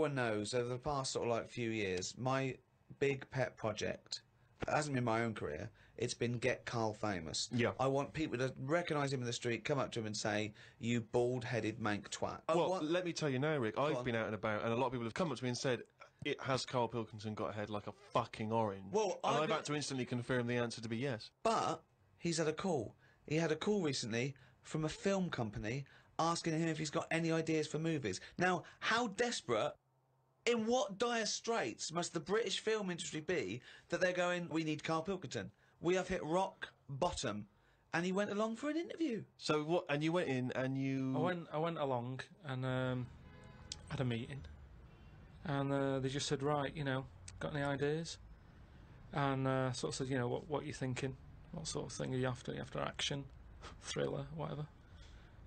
everyone knows, over the past sort of like few years, my big pet project, it hasn't been my own career, it's been get Karl famous. Yeah. I want people to recognise him in the street, come up to him and say, "You bald-headed mank twat." Well, let me tell you now, Rick, I've on. been out and about, and a lot of people have come up to me and said, has Karl Pilkington got a head like a fucking orange? Well, and I've had to instantly confirm the answer to be yes. But he's had a call. He had a call recently from a film company asking him if he's got any ideas for movies. Now, how desperate, in what dire straits must the British film industry be that they're going, "We need Karl Pilkington. We have hit rock bottom," and he went along for an interview. So what? And you went in and you... I went along and had a meeting, and they just said, "Right, you know, got any ideas?" And sort of said, "You know, what are you thinking? What sort of thing are you after? Are you after action, thriller, whatever?"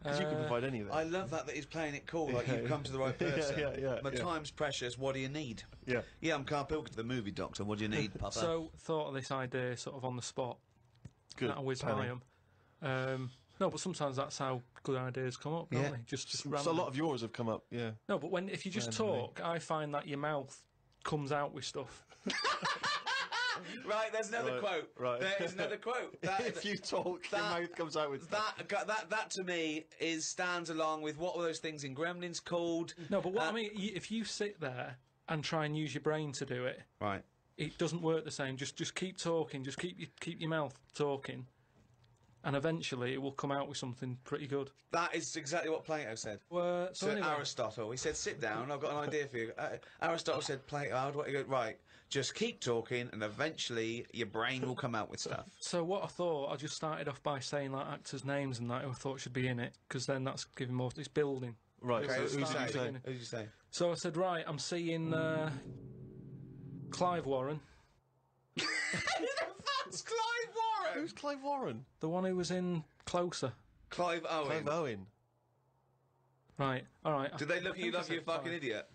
Because you can provide anything. I love that he's playing it cool, like you've come to the right person. My time's precious, what do you need? Yeah. Yeah, I'm Karl Pilkington, the movie doctor, what do you need, Papa? So, thought of this idea sort of on the spot. Good. That I whiz by 'em. No, but sometimes that's how good ideas come up, don't they? Just So random. a lot of yours have come up, yeah. No, but if you just talk, I find that your mouth comes out with stuff. Right, there's another quote. Right. There's another quote. If you talk, your mouth comes out with that to me stands along with what were those things in Gremlins called? No, but what I mean, if you sit there and try and use your brain to do it, right, it doesn't work the same. Just keep talking. Just keep your mouth talking, and eventually it will come out with something pretty good. That is exactly what Plato said. So anyway, Aristotle, he said, "Sit down. I've got an idea for you." Aristotle said, "Plato, how do I go?" Right, just keep talking, and eventually your brain will come out with stuff. So what I thought, I just started off by saying like actors' names and that who I thought should be in it, because then that's giving more. It's building. Right. Okay, So who did you say? So I said, right, I'm seeing Clive Warren. That's Clive Warren. Who's Clive Warren? The one who was in Closer. Clive Owen. Clive Owen. Right, alright. Did they look at you like you're a fucking idiot?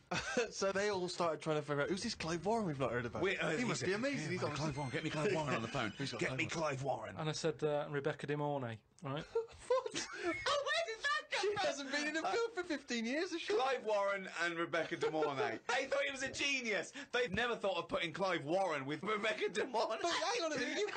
So they all started trying to figure out, who's this Clive Warren we've not heard about? He must be amazing. He's Clive Warren. Get me Clive Warren on the phone. Get me Clive Warren. And I said Rebecca De Mornay, right? What? Oh, where did that come from? She hasn't been in a film for 15 years, has she? Clive Warren and Rebecca De Mornay. They thought he was a genius. They've never thought of putting Clive Warren with Rebecca De Mornay. But hang on a minute, you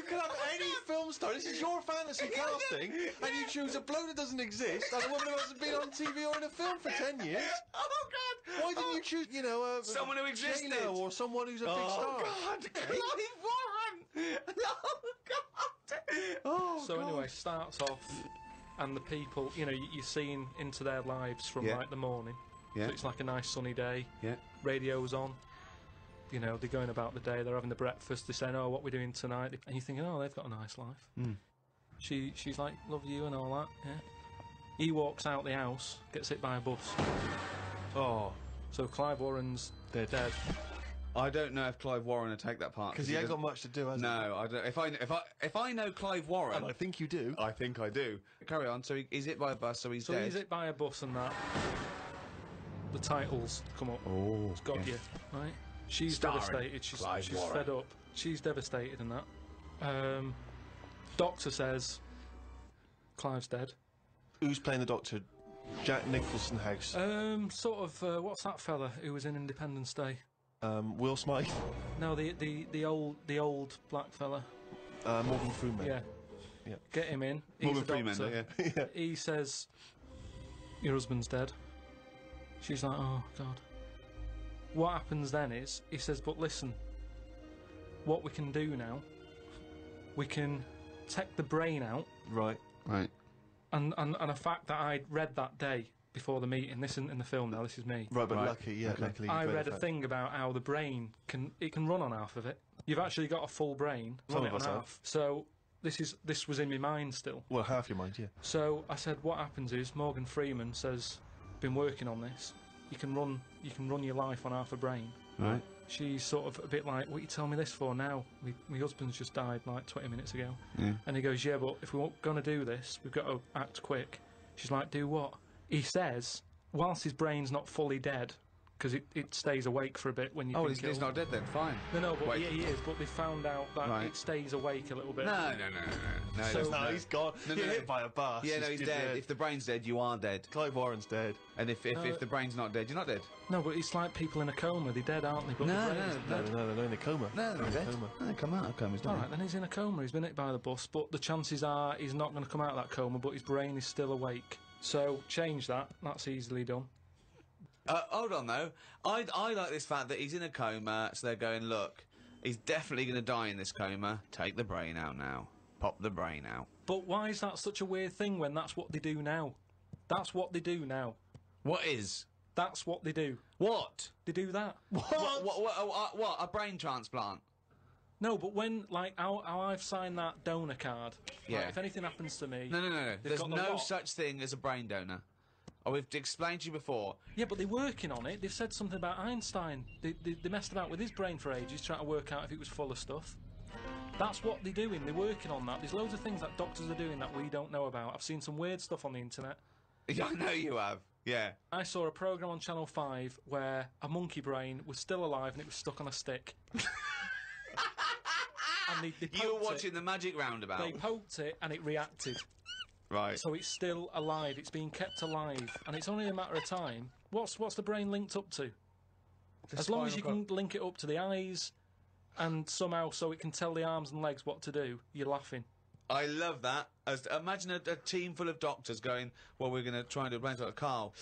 could have any film star. This is your fantasy casting, and you choose a bloke that doesn't exist and a woman who hasn't been on TV or in a film for 10 years. Oh God! Why didn't you choose, you know, someone who existed, J-Lo or someone who's a big star? Oh God! Clive Warren! Oh God! Oh. So anyway, starts off, and the people, you know, you're seeing into their lives from like the morning. Yeah. So it's like a nice sunny day. Yeah. Radio's on. You know, they're going about the day, they're having the breakfast, they're saying, "Oh, what we're doing tonight?" And you're thinking, "Oh, they've got a nice life." Mm. She's like, "Love you," and all that, yeah. He walks out the house, gets hit by a bus. Oh. So Clive Warren's dead. I don't know if Clive Warren would take that part Because he ain't got much to do, has he? No, I don't. If I know Clive Warren, And I think you do. I think I do. Carry on. So he's hit by a bus, so he's dead. So he's hit by a bus and that. The titles come up. Oh, It's got you, right? She's Starring devastated. She's Warren. fed up. She's devastated and that. Doctor says Clive's dead. Who's playing the Doctor? Jack Nicholson House. Sort of. What's that fella who was in Independence Day? Will Smythe. No, the old black fella. Morgan Freeman. Yeah. Get him in. He's Morgan the Freeman. doctor. Yeah. He says, "Your husband's dead." She's like, "Oh God." What happens then is, he says, "But listen, what we can do now, we can take the brain out." Right. And a fact that I'd read that day before the meeting, this isn't in the film now, this is me. Right, but luckily I read a thing about how the brain can run on half of it. You've actually got a full brain, run it on half. So this was in my mind still. Well, half your mind, yeah. So I said, what happens is Morgan Freeman says, "Been working on this. You can run your life on half a brain." Right. She's sort of a bit like, "What are you telling me this for now? My husband's just died like 20 minutes ago." Yeah. And he goes, "Yeah, but if we're going to do this, we've got to act quick." She's like, "Do what?" He says, whilst his brain's not fully dead, because it stays awake for a bit when you Oh, think he's not dead then. Fine. No, but Wait. he is. But they found out that Right. it stays awake a little bit. No. So- No, he's gone. No, You're no. hit by a bus. Yeah, no, he's dead. If the brain's dead, you are dead. Clive Warren's dead. And if the brain's not dead, you're not dead. No, but it's like people in a coma. They're dead, aren't they? But No, the brain isn't dead. No, they're in a coma. No, they're dead. Coma. No, they come out of comas, don't All they? right, then he's in a coma. He's been hit by the bus, but the chances are he's not going to come out of that coma. But his brain is still awake. So change that. That's easily done. Hold on though. I like this fact that he's in a coma, so they're going, look, he's definitely going to die in this coma. Take the brain out now. Pop the brain out. But why is that such a weird thing when that's what they do now? That's what they do now. What is? That's what they do. What? They do that. What? A brain transplant? No, but when, like, how I've signed that donor card, Yeah. like, if anything happens to me... No. they've There's got the no lot. such thing as a brain donor. Oh, we've explained to you before. Yeah, but they're working on it. They've said something about Einstein. They messed about with his brain for ages, trying to work out if it was full of stuff. That's what they're doing. They're working on that. There's loads of things that doctors are doing that we don't know about. I've seen some weird stuff on the internet. Yeah, I know you have. Yeah. I saw a programme on Channel 5 where a monkey brain was still alive and it was stuck on a stick. And they You were poked watching it. the Magic Roundabout. They poked it and it reacted. Right. So it's still alive. It's being kept alive, and it's only a matter of time. What's the brain linked up to? As long as you can link it up to the eyes, and somehow so it can tell the arms and legs what to do, you're laughing. I love that. Imagine a team full of doctors going, well, we're going to try and do a brain transplant. Carl,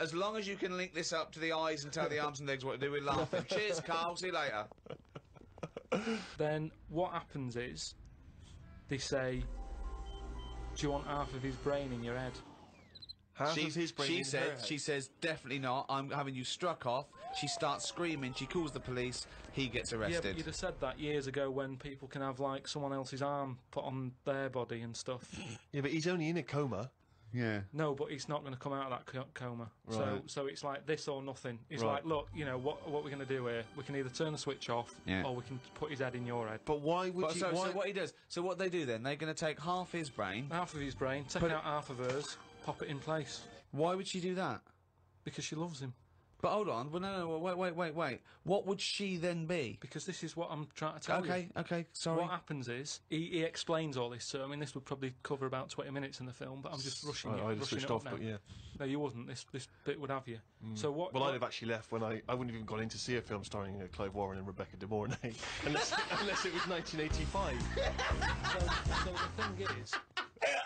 as long as you can link this up to the eyes and tell the arms and legs what to do, we're laughing. Cheers, Carl. See you later. Then what happens is they say, do you want half of his brain in your head? Half of his brain She says, definitely not. I'm having you struck off. She starts screaming. She calls the police. He gets Yeah, arrested. but you'd have said that years ago when people can have, like, someone else's arm put on their body and stuff. Yeah, but he's only in a coma. Yeah. No, but he's not going to come out of that coma. Right. So it's like this or nothing. It's Right. like, look, you know, what we're going to do here, we can either turn the switch off, Yeah. or we can put his head in your head. But why would you... So why... what he does? So what they do then? They're going to take half his brain. Half of his brain, take Put out half of hers, pop it in place. Why would she do that? Because she loves him. But hold on. Well, no. Wait. What would she then be? Because this is what I'm trying to tell you. Okay. Sorry. What happens is, he explains all this, so I mean, this would probably cover about 20 minutes in the film, but I'm just rushing it. I just rushing switched it off, up but now. yeah. No, you wouldn't. This bit would have you. So what... Well, what- I'd have actually left when I wouldn't have even gone in to see a film starring Clive Warren and Rebecca De Mornay, unless it was 1985. So the thing is,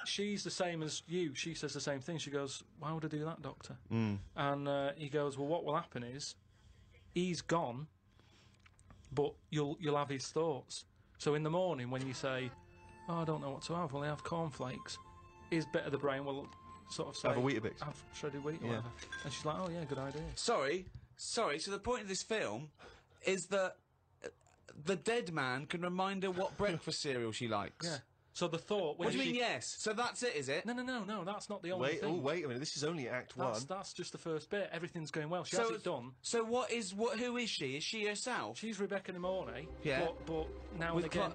she's the same as you. She says the same thing. She goes, why would I do that, doctor? And he goes, well, what will happen is, he's gone, but you'll have his thoughts. So in the morning when you say, oh, I don't know what to have, well, I have cornflakes, his bit of the brain will sort of say... Have a Weetabix. Have shredded wheat or Yeah. whatever. And she's like, oh, yeah, good idea. Sorry. So the point of this film is that the dead man can remind her what breakfast cereal she likes. Yeah. So the thought... when What do you she- mean, yes? So that's it, is it? No, that's not the only Wait, thing. wait a minute. This is only Act 1. That's just the first bit. Everything's going well. She has it done. So who is she? Is she herself? She's Rebecca De Mornay, Yeah. but now With and again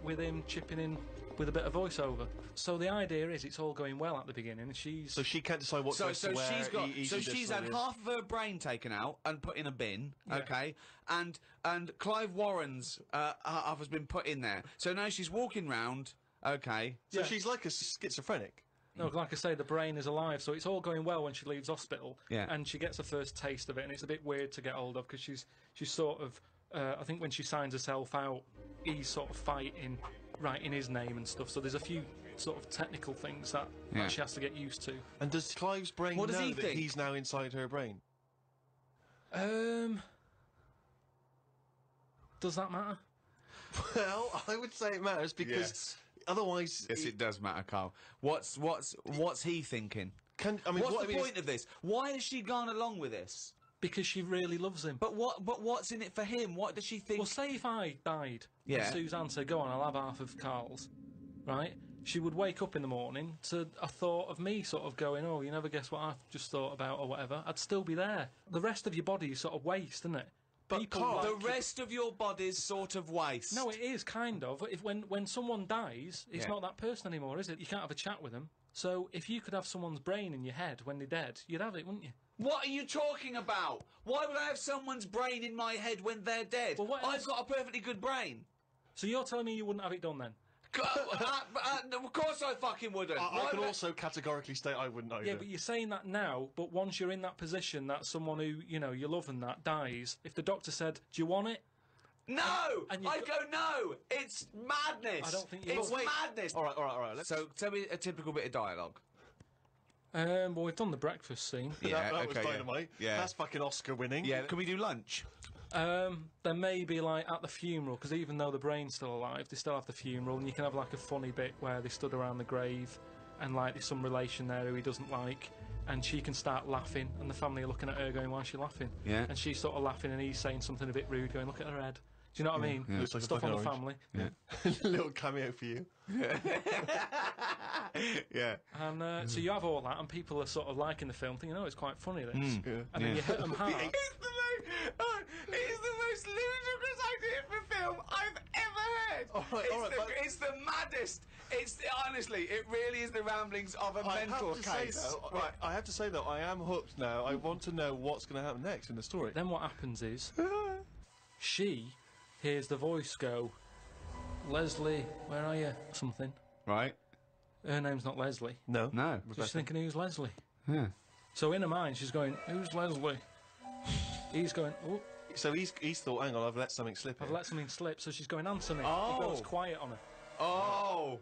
with him chipping in with a bit of voiceover. So the idea is it's all going well at the beginning. And she's So she can't decide what dress to wear. She's had half of her brain taken out and put in a bin, okay? And Clive Warren's half has been put in there. So now she's walking round, okay? So she's like a schizophrenic. no, like I say, the brain is alive. So it's all going well when she leaves hospital. Yeah. And she gets a first taste of it, and it's a bit weird to get hold of because she's sort of. I think when she signs herself out, he's sort of fighting, writing his name and stuff. So there's a few sort of technical things that she has to get used to. And does Clive's brain What does know he that think? he's now inside her brain? Does that matter? Well, I would say it matters because Yes. otherwise... Yes, it does matter, Carl. What's he thinking? What's the point of this? Why has she gone along with this? Because she really loves him. But what's in it for him? What does she think? Well, say if I died, Yeah. and Suzanne said, go on, I'll have half of Karl's, right? She would wake up in the morning to a thought of me sort of going, oh, you never guess what I've just thought about or whatever. I'd still be there. The rest of your body is sort of waste, isn't it? people Karl, like The rest of your body's sort of waste. No, it is kind of. If when someone dies, it's Yeah. not that person anymore, is it? You can't have a chat with them. So if you could have someone's brain in your head when they're dead, you'd have it, wouldn't you? What are you talking about? Why would I have someone's brain in my head when they're dead? Well, what I've else? got a perfectly good brain. So you're telling me you wouldn't have it done then? Of course I fucking wouldn't. I Why can would also categorically state I wouldn't either. Yeah, but you're saying that now, but once you're in that position that someone who, you know, you love and that dies, if the doctor said, do you want it? No! And I you've go, no! It's madness! I don't think you It's would. madness! All right. So, tell me a typical bit of dialogue. Well, we've done the breakfast scene. that was okay, dynamite. Yeah. That's fucking Oscar winning. Yeah, can we do lunch? There may be, like, at the funeral, because even though the brain's still alive, they still have the funeral, and you can have, like, a funny bit where they stood around the grave, and, like, there's some relation there who he doesn't like, and she can start laughing, and the family are looking at her going, why is she laughing? Yeah. And she's sort of laughing, and he's saying something a bit rude, going, look at her head. Do you know what I mean? Yeah. Looks like a Stuff on the fucking family. Yeah. Little cameo for you. Yeah. And so you have all that, and people are sort of liking the film, thinking, oh, it's quite funny, this. Yeah. And then you hit them hard. It's the most ludicrous idea for film I've ever heard. All right, but- it's the maddest. Honestly, it really is the ramblings of a mental case. I have to say though, I am hooked now. I want to know what's going to happen next in the story. Then what happens is, she hears the voice go, Leslie, where are you? Something. Right? Her name's not Leslie. No. No. She's thinking, who's Leslie? Yeah. So in her mind, she's going, who's Leslie? He's going, oh, So he's thought, hang on, I've let something slip. I've here. let something slip. So she's going, answer me. Oh. He goes quiet on her. Oh.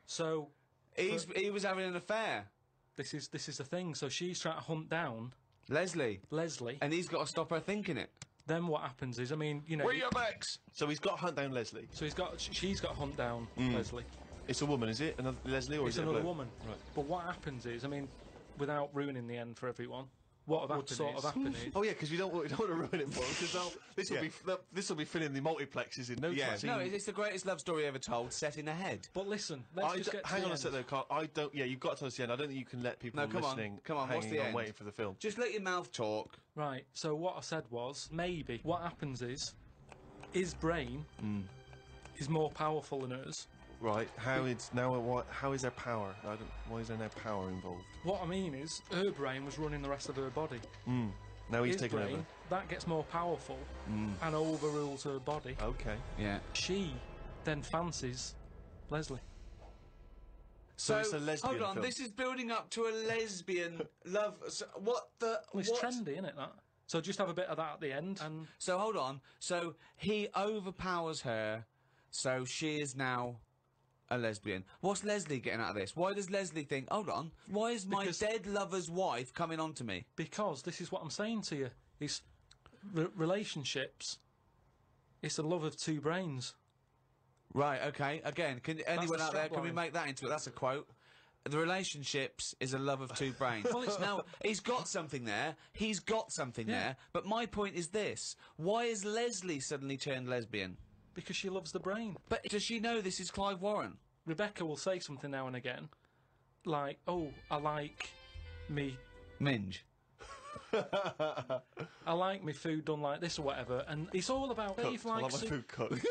So He was having an affair. this is the thing. So she's trying to hunt down Leslie. Leslie. And he's got to stop her thinking it. Then what happens is, I mean, you know. Where your Max? So he's got to hunt down Leslie. So she's got to hunt down Leslie. It's a woman, is it? Another Leslie, or It's is it a another bloke? woman. Right. But what happens is, I mean, without ruining the end for everyone, what sort of happened is. Oh yeah, because we don't want to ruin it for them, because this will be filling the multiplexes in no time. No, it's the greatest love story ever told, set in a head. But listen, let's just get to hang the on a end. sec though, Karl. I don't. Yeah, you've got to tell us the end. I don't think you can let people No, come on, listening come on, what's hanging the on end? waiting for the film. Just let your mouth talk. Right, so what I said was, maybe what happens is, his brain is more powerful than hers. Right. How is there power? Why is there no power involved? What I mean is, her brain was running the rest of her body. Now he's His taken brain, over. that gets more powerful and overrules her body. Okay. Yeah. She then fancies Leslie. So it's a lesbian hold on, film. this is building up to a lesbian love. What the? Well, it's what? trendy, isn't it, that? So just have a bit of that at the end, and So hold on. So he overpowers her, so she is now a lesbian. What's Leslie getting out of this? Why does Leslie think, hold on, why is my Because- dead lover's wife coming on to me? because this is what I'm saying to you, it's relationships. It's the love of two brains. Right, okay. Again, can anyone the out there, can we strapline. make that into it? That's a quote. The relationships is a love of two brains. Well, it's now, he's got something there. He's got something there. But my point is this. Why is Leslie suddenly turned lesbian? Because she loves the brain. But does she know this is Clive Warren? Rebecca will say something now and again, like, oh, I like me Minge. I like my food done like this or whatever, and it's all about Dave I like likes my it. food cooked.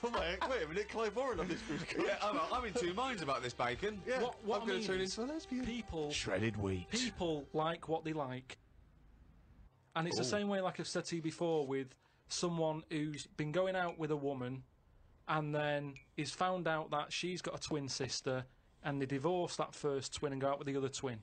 Oh my, wait a minute, Clive Warren on this food cooked. Yeah, I'm in two minds about this bacon. Yeah, What I'm I going mean to turn is, into a lesbian. people Shredded wheat. people like what they like, and it's the same way, like I've said to you before, with someone who's been going out with a woman, and then is found out that she's got a twin sister, and they divorce that first twin and go out with the other twin.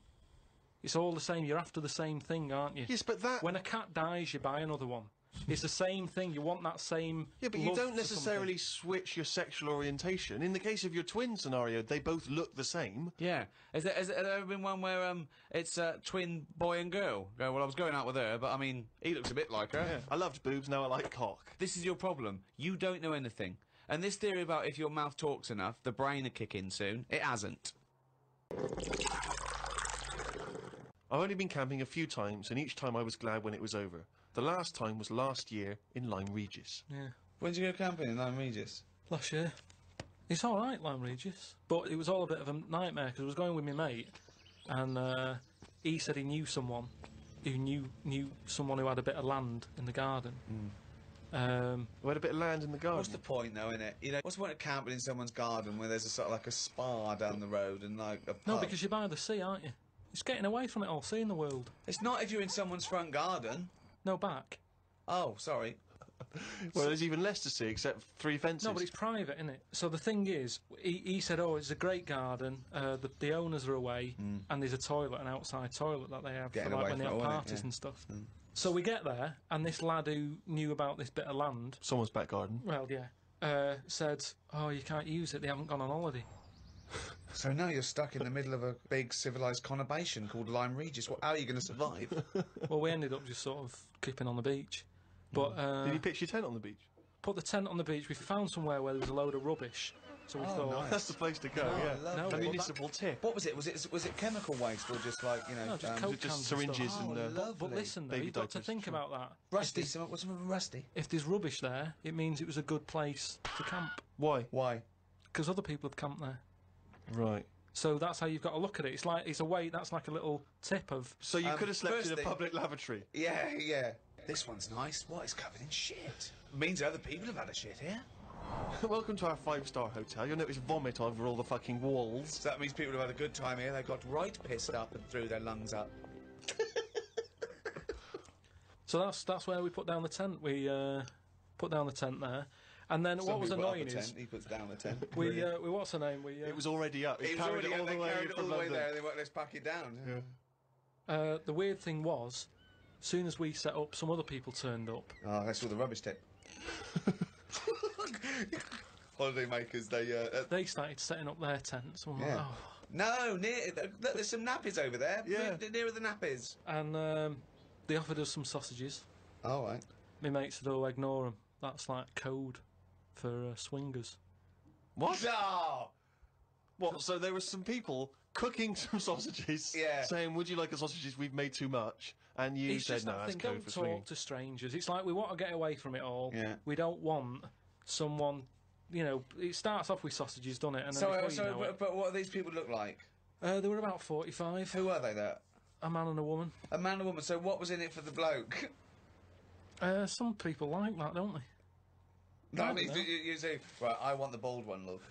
It's all the same. You're after the same thing, aren't you? Yes, but that... When a cat dies, you buy another one. It's the same thing. You want that same. Yeah, but you love don't for necessarily switch your sexual orientation. In the case of your twin scenario, they both look the same. Yeah. Has there ever been one where it's twin boy and girl? Go, well, I was going out with her, but I mean, he looks a bit like her. Yeah. I loved boobs, now I like cock. This is your problem. You don't know anything. And this theory about if your mouth talks enough, the brain will kick in soon, it hasn't. I've only been camping a few times, and each time I was glad when it was over. The last time was last year in Lyme Regis. Yeah. When did you go camping in Lyme Regis? Last year. It's all right, Lyme Regis, but it was all a bit of a nightmare because I was going with my mate, and he said he knew someone who knew someone who had a bit of land in the garden. We had a bit of land in the garden. What's the point, though, innit? You know, what's the point of camping in someone's garden where there's a sort of like a spa down the road and like a pub? No, because you're by the sea, aren't you? It's getting away from it all, seeing the world. It's not if you're in someone's front garden. No, back. Oh, sorry. Well, there's even less to see except 3 fences. No, but it's private, isn't it? So the thing is, he said, oh, it's a great garden, the owners are away, and there's a toilet, an outside toilet that they have Getting for, like, away when they from have it all, innit? parties Yeah. and stuff. So we get there, and this lad who knew about this bit of land, Someone's back garden. well, yeah, said, oh, you can't use it, they haven't gone on holiday. So now you're stuck in the middle of a big civilised conurbation called Lyme Regis. How are you going to survive? Well, we ended up just sort of keeping on the beach. But Did you pitch your tent on the beach? put the tent on the beach, we found somewhere where there was a load of rubbish. So we thought, nice. That's the place to go, yeah. lovely. No, A but municipal tip. What was it? Was it chemical waste or just like, you know... no, just Was Coke it just cans and syringes stuff. and... lovely. But listen, though, Baby you've got to diapers, think sure. about that. Rusty, what's something rusty? If there's rubbish there, it means it was a good place to camp. Why? Why? Because other people have camped there. Right. So that's how you've got to look at it. It's like, it's a way, that's like a little tip of... So you could have slept first in a thing- public lavatory. Yeah. This one's nice. What? It's covered in shit. Means other people have had a shit here. Welcome to our 5-star hotel. You'll notice vomit over all the fucking walls. So that means people have had a good time here. They got right pissed up and threw their lungs up. So that's where we put down the tent. We put down the tent there. And then what was Somebody put up annoying a is... tent, he puts down a tent. We what's her name? We It was already up. It was carried already it all the way carried it from all the way London. there. And they went, let's pack it down. the weird thing was, as soon as we set up, some other people turned up. Oh, that's all the rubbish tip. Holiday makers, They started setting up their tents. I'm like, Yeah. oh. No, look, there's some nappies over there. Yeah. Nearer the nappies. And they offered us some sausages. All right. My mate said, oh, ignore them. That's like code for swingers. What? No! What? So there were some people cooking some sausages, Yeah. saying, would you like the sausages? We've made too much. And you It's said, just no, that that's thing, code don't for talk swinging. to strangers. It's like we want to get away from it all. Yeah. We don't want someone, you know, it starts off with sausages, doesn't it? And then before you know it, But what do these people look like? they were about 45. Who are they there? A man and a woman. A man and a woman. So what was in it for the bloke? Some people like that, don't they? No, I don't mean, know. you say, right, I want the bald one, love.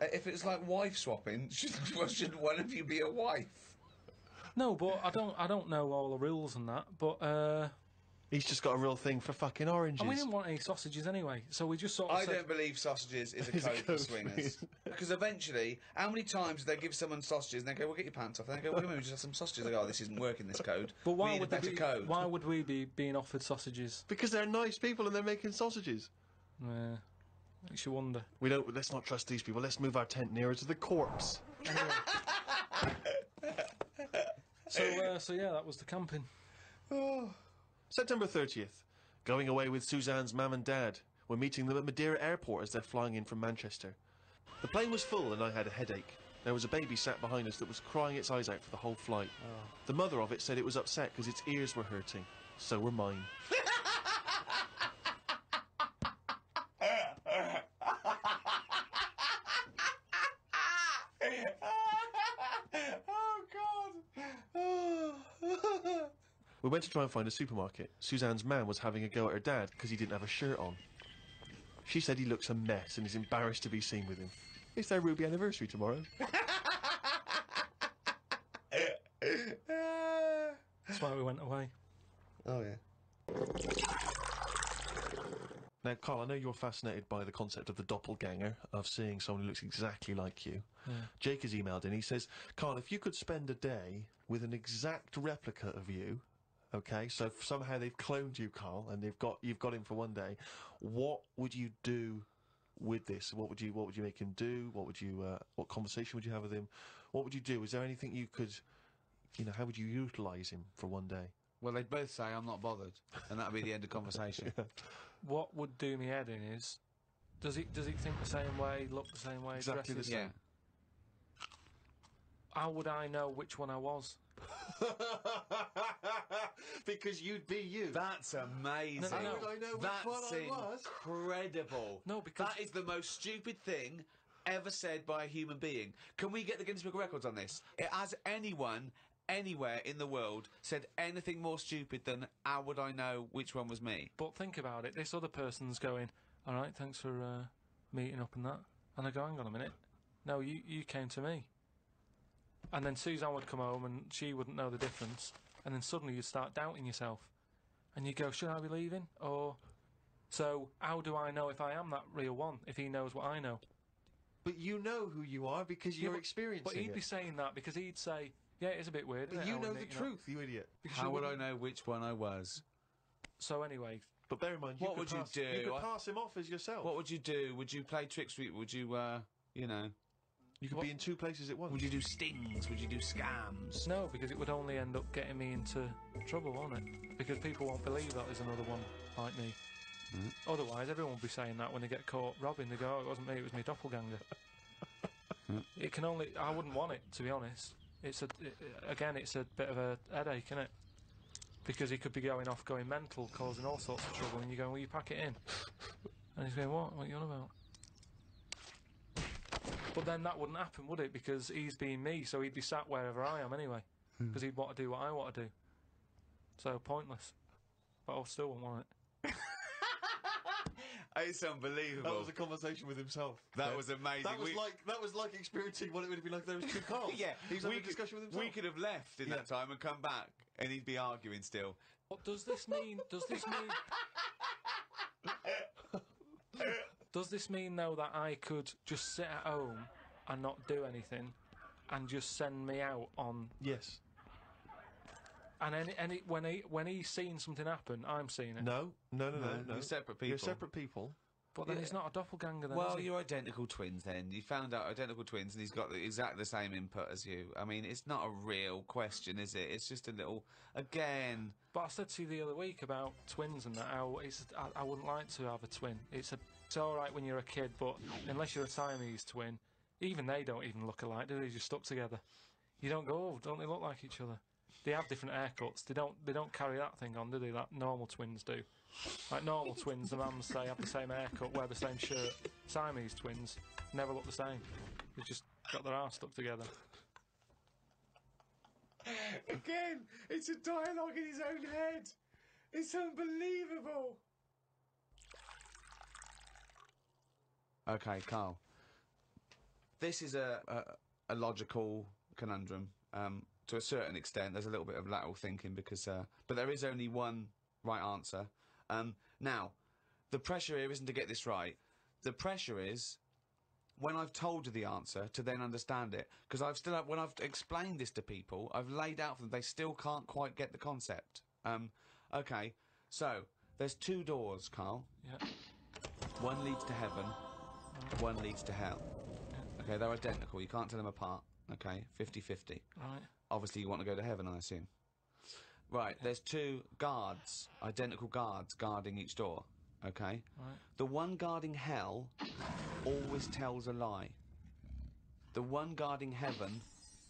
If it's like wife swapping, shouldn't one of you be a wife? No, but I don't know all the rules and that. But He's just got a real thing for fucking oranges. and we didn't want any sausages anyway, so we just sort of I said, don't believe sausages is a Is a code for code for swingers. Because eventually, how many times do they give someone sausages and they go, well, get your pants off. And they go, well, we just have some sausages. They go, oh, this isn't working, this code. But we why need would a better code. Why would we be being offered sausages? Because they're nice people and they're making sausages. Makes you wonder. Let's not trust these people. Let's move our tent nearer to the corpse. So yeah, that was the camping. September 30th. Going away with Suzanne's mum and dad. We're meeting them at Madeira Airport as they're flying in from Manchester. The plane was full and I had a headache. There was a baby sat behind us that was crying its eyes out for the whole flight. The mother of it said it was upset because its ears were hurting. So were mine. We went to try and find a supermarket. Suzanne's man was having a go at her dad because he didn't have a shirt on. She said he looks a mess and is embarrassed to be seen with him. It's their Ruby anniversary tomorrow. That's why we went away. Oh, yeah. Now, Karl, I know you're fascinated by the concept of the doppelganger, of seeing someone who looks exactly like you. Yeah. Jake has emailed in. He says, Karl, if you could spend a day with an exact replica of you, okay, so if somehow they've cloned you, Karl, and you've got him for one day, what would you do with this? What would you make him do? What conversation would you have with him? What would you do? Is there anything you could, how would you utilise him for one day? Well, they'd both say, I'm not bothered. And that'd be the end of conversation. What would do me head in is, does he think the same way, look the same way, Exactly dresses? the same. Yeah. How would I know which one I was? Because you'd be you. That's amazing. No, no, no. How would I know which That's one I was? incredible. No, because- that is the most stupid thing ever said by a human being. Can we get the Guinness Book of Records on this? Has anyone anywhere in the world said anything more stupid than, how would I know which one was me? But think about it, this other person's going, all right, thanks for meeting up and that. And I go, hang on a minute. No, you came to me. And then Suzanne would come home and she wouldn't know the difference. And then suddenly you'd start doubting yourself. And you go, should I be leaving? Or... So, how do I know if I am that real one, if he knows what I know? But you know who you are because you're experiencing But he'd it. be saying that because he'd say, yeah, it is a bit weird, But isn't you it, know Owen, the you truth, you idiot. Because How you would I wouldn't- know which one I was? So anyway... But bear in mind, you What could would you pass, do? You could pass him off as yourself. What would you do? Would you play tricks? Would you, you know... You could be in two places at once. Would you do stings? Would you do scams? No, because it would only end up getting me into trouble, won't it? Because people won't believe that there's another one like me. Otherwise, everyone would be saying that when they get caught robbing. They go, oh, it wasn't me, it was my doppelganger. It can only... I wouldn't want it, to be honest. It's again, it's a bit of a headache, isn't it? Because he could be going off, going mental, causing all sorts of trouble, and you're going, will you pack it in? And he's going, what? What are you on about? But then that wouldn't happen, would it? Because he's being me, so he'd be sat wherever I am anyway. Because he'd want to do what I want to do. So, pointless. But I still wouldn't want it. It's unbelievable. That was a conversation with himself. That was amazing. That was like experiencing what it would have been like if there was two Karls. Yeah, He's having a discussion with himself. We could have left in that time and come back, and he'd be arguing still. What does this mean? Does this mean... Does this mean, though, that I could just sit at home and not do anything and just send me out on... Yes. And when he's seen something happen, I'm seeing it. No. You're separate people. You're separate people. But then he's not a doppelganger then, Well, is he? you're identical twins then. You found out identical twins and he's got exactly the same input as you. I mean, it's not a real question, is it? It's just a little... Again... But I said to you the other week about twins and that, how I wouldn't like to have a twin. It's alright when you're a kid, but unless you're a Siamese twin, even they don't even look alike, do they? They're just stuck together. You don't go, oh, don't they look like each other? They have different haircuts. They don't carry that thing on, do they? That normal twins do. Like normal twins, the mums say have the same haircut, wear the same shirt. Siamese twins never look the same. They've just got their arse stuck together. Again, it's a dialogue in his own head. It's unbelievable. Okay, Karl. This is a logical conundrum. To a certain extent, there's a little bit of lateral thinking because, but there is only one right answer. Now, the pressure here isn't to get this right. The pressure is, when I've told you the answer, to then understand it. Because when I've explained this to people, I've laid out for them, they still can't quite get the concept. Okay, so, there's two doors, Karl. Yeah. One leads to heaven, one leads to hell. Yeah. Okay, they're identical, you can't tell them apart. Okay, 50-50. Right. Obviously you want to go to heaven, I assume. Right, there's two guards, identical guards, guarding each door. Okay? Right. The one guarding hell always tells a lie. The one guarding heaven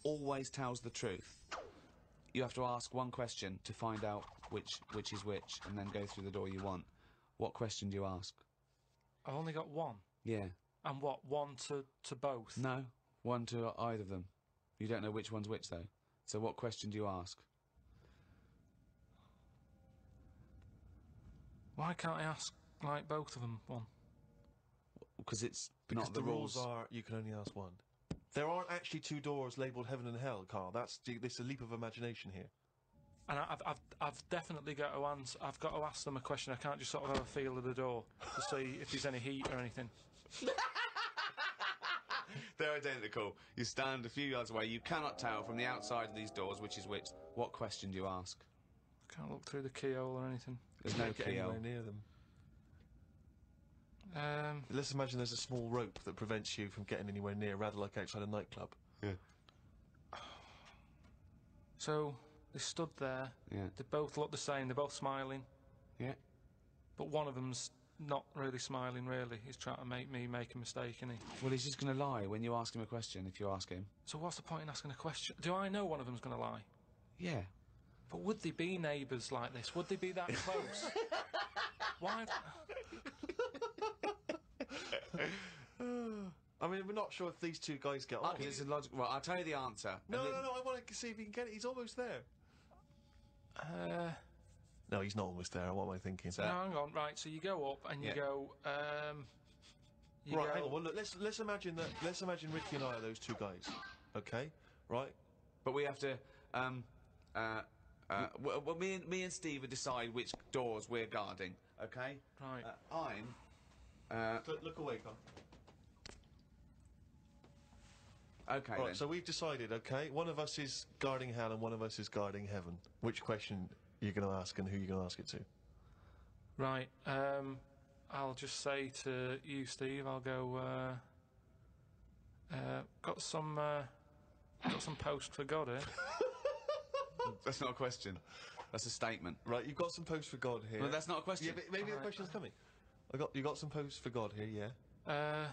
always tells the truth. You have to ask one question to find out which is which, and then go through the door you want. What question do you ask? I've only got one. Yeah. And what, one to both? No, one to either of them. You don't know which one's which, though. So what question do you ask? Why can't I ask, like, both of them one? Because it's Because not the rules. are you can only ask one. There aren't actually two doors labelled heaven and hell, Karl. This is a leap of imagination here. And I've definitely got to answer. I've got to ask them a question. I can't just sort of have a feel of the door to see if there's any heat or anything. They're identical. You stand a few yards away. You cannot tell from the outside of these doors which is which. What question do you ask? I can't look through the keyhole or anything. There's no Get keyhole. anywhere near them. Um, Let's imagine there's a small rope that prevents you from getting anywhere near, rather like outside a nightclub. Yeah. So they stood there. Yeah. They both look the same. They're both smiling. Yeah. But one of them's not really smiling. Really, he's trying to make me make a mistake, isn't he? Well, he's just going to lie when you ask him a question. If you ask him. So what's the point in asking a question? Do I know one of them's going to lie? Yeah. But would they be neighbours like this? Would they be that close? Why? I mean, we're not sure if these two guys get on. It's a logical. Well, I'll tell you the answer. No, I want to see if he can get it. He's almost there. No, he's not almost there. What am I thinking? No, hang on. Right, so you go up and you go. Right, hang on. Well, look, let's imagine that. Let's imagine Ricky and I are those two guys. Okay, right? But we have to. Well, me and Steve will decide which doors we're guarding. Okay. Right. Look away, Karl. Okay. Right, then. so we've decided. Okay, one of us is guarding hell and one of us is guarding heaven. Which question you're going to ask and who you're going to ask it to? Right. I'll just say to you, Steve. I'll go. Got some post for God here. That's not a question. That's a statement. Right, you've got some post for God here. Well, that's not a question. Yeah, but maybe the question's coming. You got some post for God here, yeah.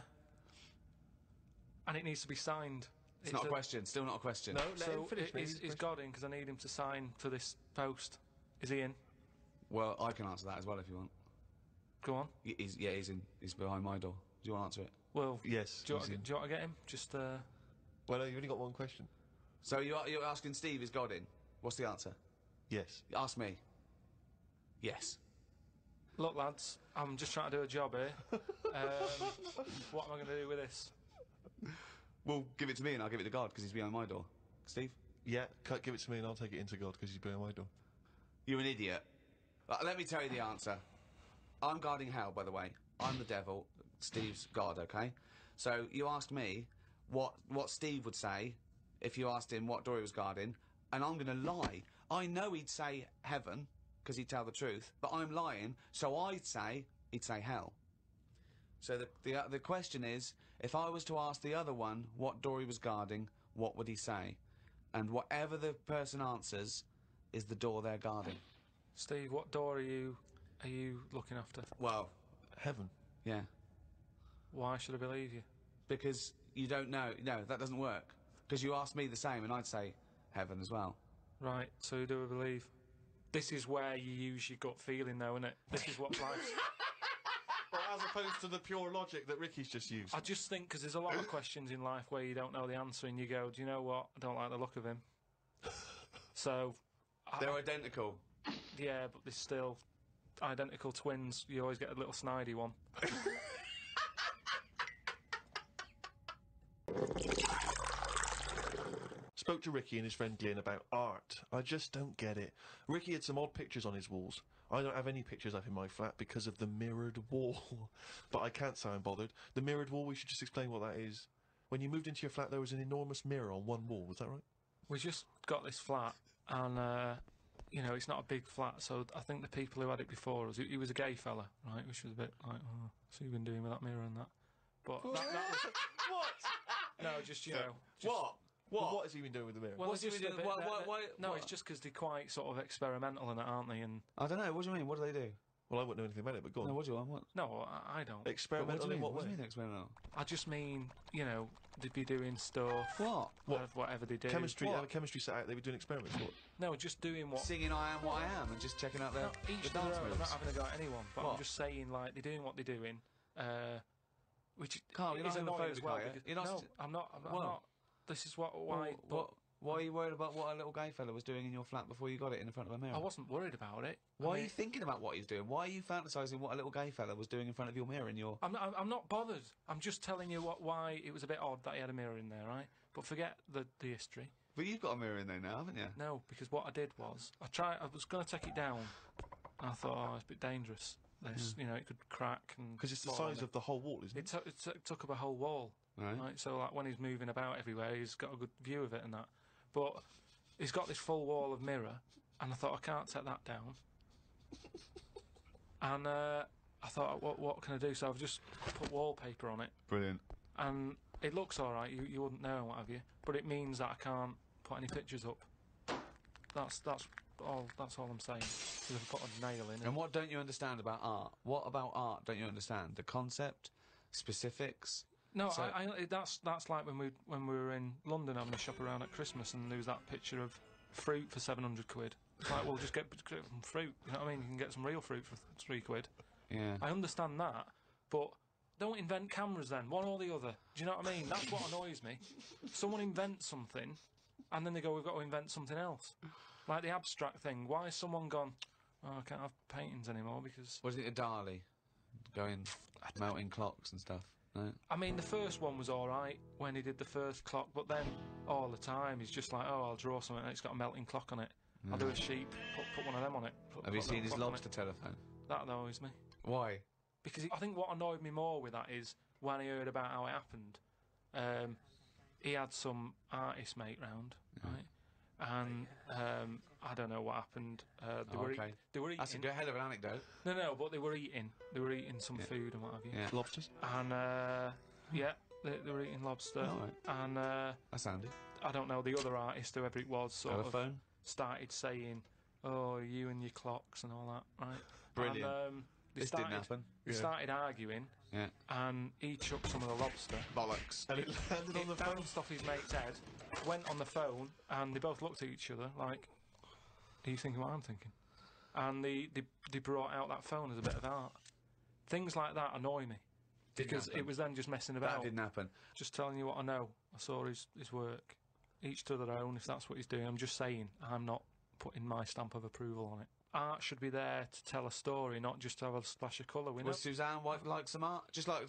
And it needs to be signed. It's not a question. Still not a question. No, let him finish. Is God in? Because I need him to sign for this post. Is he in? Well, I can answer that as well if you want. Go on. He's in. He's behind my door. Do you want to answer it? Well, yes. Do you want to get him? Just. Well, no, you've only got one question. So you're asking Steve, is God in? What's the answer? Yes. Ask me. Yes. Look, lads, I'm just trying to do a job here. What am I going to do with this? Well, give it to me and I'll give it to God because he's behind my door. Steve? Yeah, give it to me and I'll take it into God because he's behind my door. You're an idiot. Let me tell you the answer. I'm guarding hell, by the way. I'm the devil. Steve's God, okay? So you asked me what Steve would say if you asked him what door he was guarding, and I'm going to lie. I know he'd say heaven because he'd tell the truth, but I'm lying, so I'd say he'd say hell. So the question is, if I was to ask the other one what door he was guarding, what would he say? And whatever the person answers is the door they're guarding. Steve, what door are you looking after? Well, heaven. Yeah. Why should I believe you? Because you don't know. No, that doesn't work. Because you asked me the same, and I'd say heaven as well. Right. So who do I believe? This is where you use your gut feeling, though, isn't it? This is what life's. Well, as opposed to the pure logic that Ricky's just used. I just think because there's a lot of questions in life where you don't know the answer, and you go, "Do you know what? I don't like the look of him." So. They're identical. Yeah, but they're still identical twins. You always get a little snidey one. Spoke to Ricky and his friend Glyn about art. I just don't get it. Ricky had some odd pictures on his walls. I don't have any pictures up in my flat because of the mirrored wall. But I can't say I'm bothered. The mirrored wall, we should just explain what that is. When you moved into your flat, there was an enormous mirror on one wall. Was that right? We just got this flat, and you know, it's not a big flat, so I think the people who had it before us, he was a gay fella, right, which was a bit like, oh, so you've been doing with that mirror and that. But that was... What? No, just, you know... Just, what? What has he been doing with the mirror? Well, What's he been doing? No, it's just because they're quite sort of experimental in it, aren't they? And I don't know, what do you mean? What do they do? Well, I wouldn't know anything about it, but go on. No, what do you want? What? no, I don't. Experimental in what way? What do you mean experimental? I just mean, you know, they'd be doing stuff... What? Whatever they do. Chemistry, What? have a chemistry set out, they were doing experiments, what? No, just doing what... Singing I Am What I Am and just checking out their each the dance their own. moves. I'm not having a go at anyone, but What? I'm just saying, like, they're doing what they're doing, which Carl, you're is not annoying as homophobic, well. are you? Because, You're not no, I'm not. I'm not. This is why. Why are you worried about what a little gay fella was doing in your flat before you got it in front of a mirror? I wasn't worried about it. Why are you thinking about what he's doing? Why are you fantasising what a little gay fella was doing in front of your mirror in your... I'm not bothered. I'm just telling you why it was a bit odd that he had a mirror in there, right? But forget the history. But you've got a mirror in there now, haven't you? No, because what I did was I was going to take it down, and I thought, oh, it's a bit dangerous. This, you know, it could crack and... Because it's the fall on size me. of the whole wall, isn't it? It took up a whole wall, Right. So like when he's moving about everywhere, he's got a good view of it and that. But he's got this full wall of mirror, and I thought, I can't take that down. And I thought, what can I do? So I've just put wallpaper on it, Brilliant. and it looks all right. You wouldn't know and what have you, but it means that I can't put any pictures up. That's all I'm saying. Because I've put a nail in it. And what don't you understand about art? What about art don't you understand? The concept? Specifics? No, So- that's like when we were in London having a shop around at Christmas, and there was that picture of fruit for 700 quid. It's like, well, just get some fruit. You know what I mean? You can get some real fruit for £3. Yeah. I understand that, but don't invent cameras then, one or the other. Do you know what I mean? That's what annoys me. Someone invents something, and then they go, we've got to invent something else. Like the abstract thing. Why has someone gone, oh, I can't have paintings anymore because... Wasn't it a Dali? Going, melting clocks and stuff? No? I mean, the first one was alright when he did the first clock, but then all the time he's just like, oh, I'll draw something and it's got a melting clock on it. I'll do a sheep, put one of them on it. Have you seen his lobster telephone? That annoys me. Why? Because I think what annoyed me more with that is when I heard about how it happened, he had some artist mate round, right? And I don't know what happened. They were eating. That's a hell of an anecdote. No, but they were eating. They were eating some food and what have you. Yeah. Lobsters? And yeah, they were eating lobster. Oh, right. And That's handy. I don't know, the other artist, whoever it was, sort of Telephone? started saying, "Oh, you and your clocks and all that," right? Brilliant. And, This didn't happen. They started arguing, and he chucked some of the lobster. Bollocks. And it landed on the phone? It bounced off his mate's head, went on the phone, and they both looked at each other like, are you thinking what I'm thinking? And they brought out that phone as a bit of art. Things like that annoy me. Because it was then just messing about. That didn't happen. Just telling you what I know. I saw his work. Each to their own, if that's what he's doing. I'm just saying, I'm not putting my stamp of approval on it. Art should be there to tell a story, not just to have a splash of colour. Well, Suzanne likes some art. Just like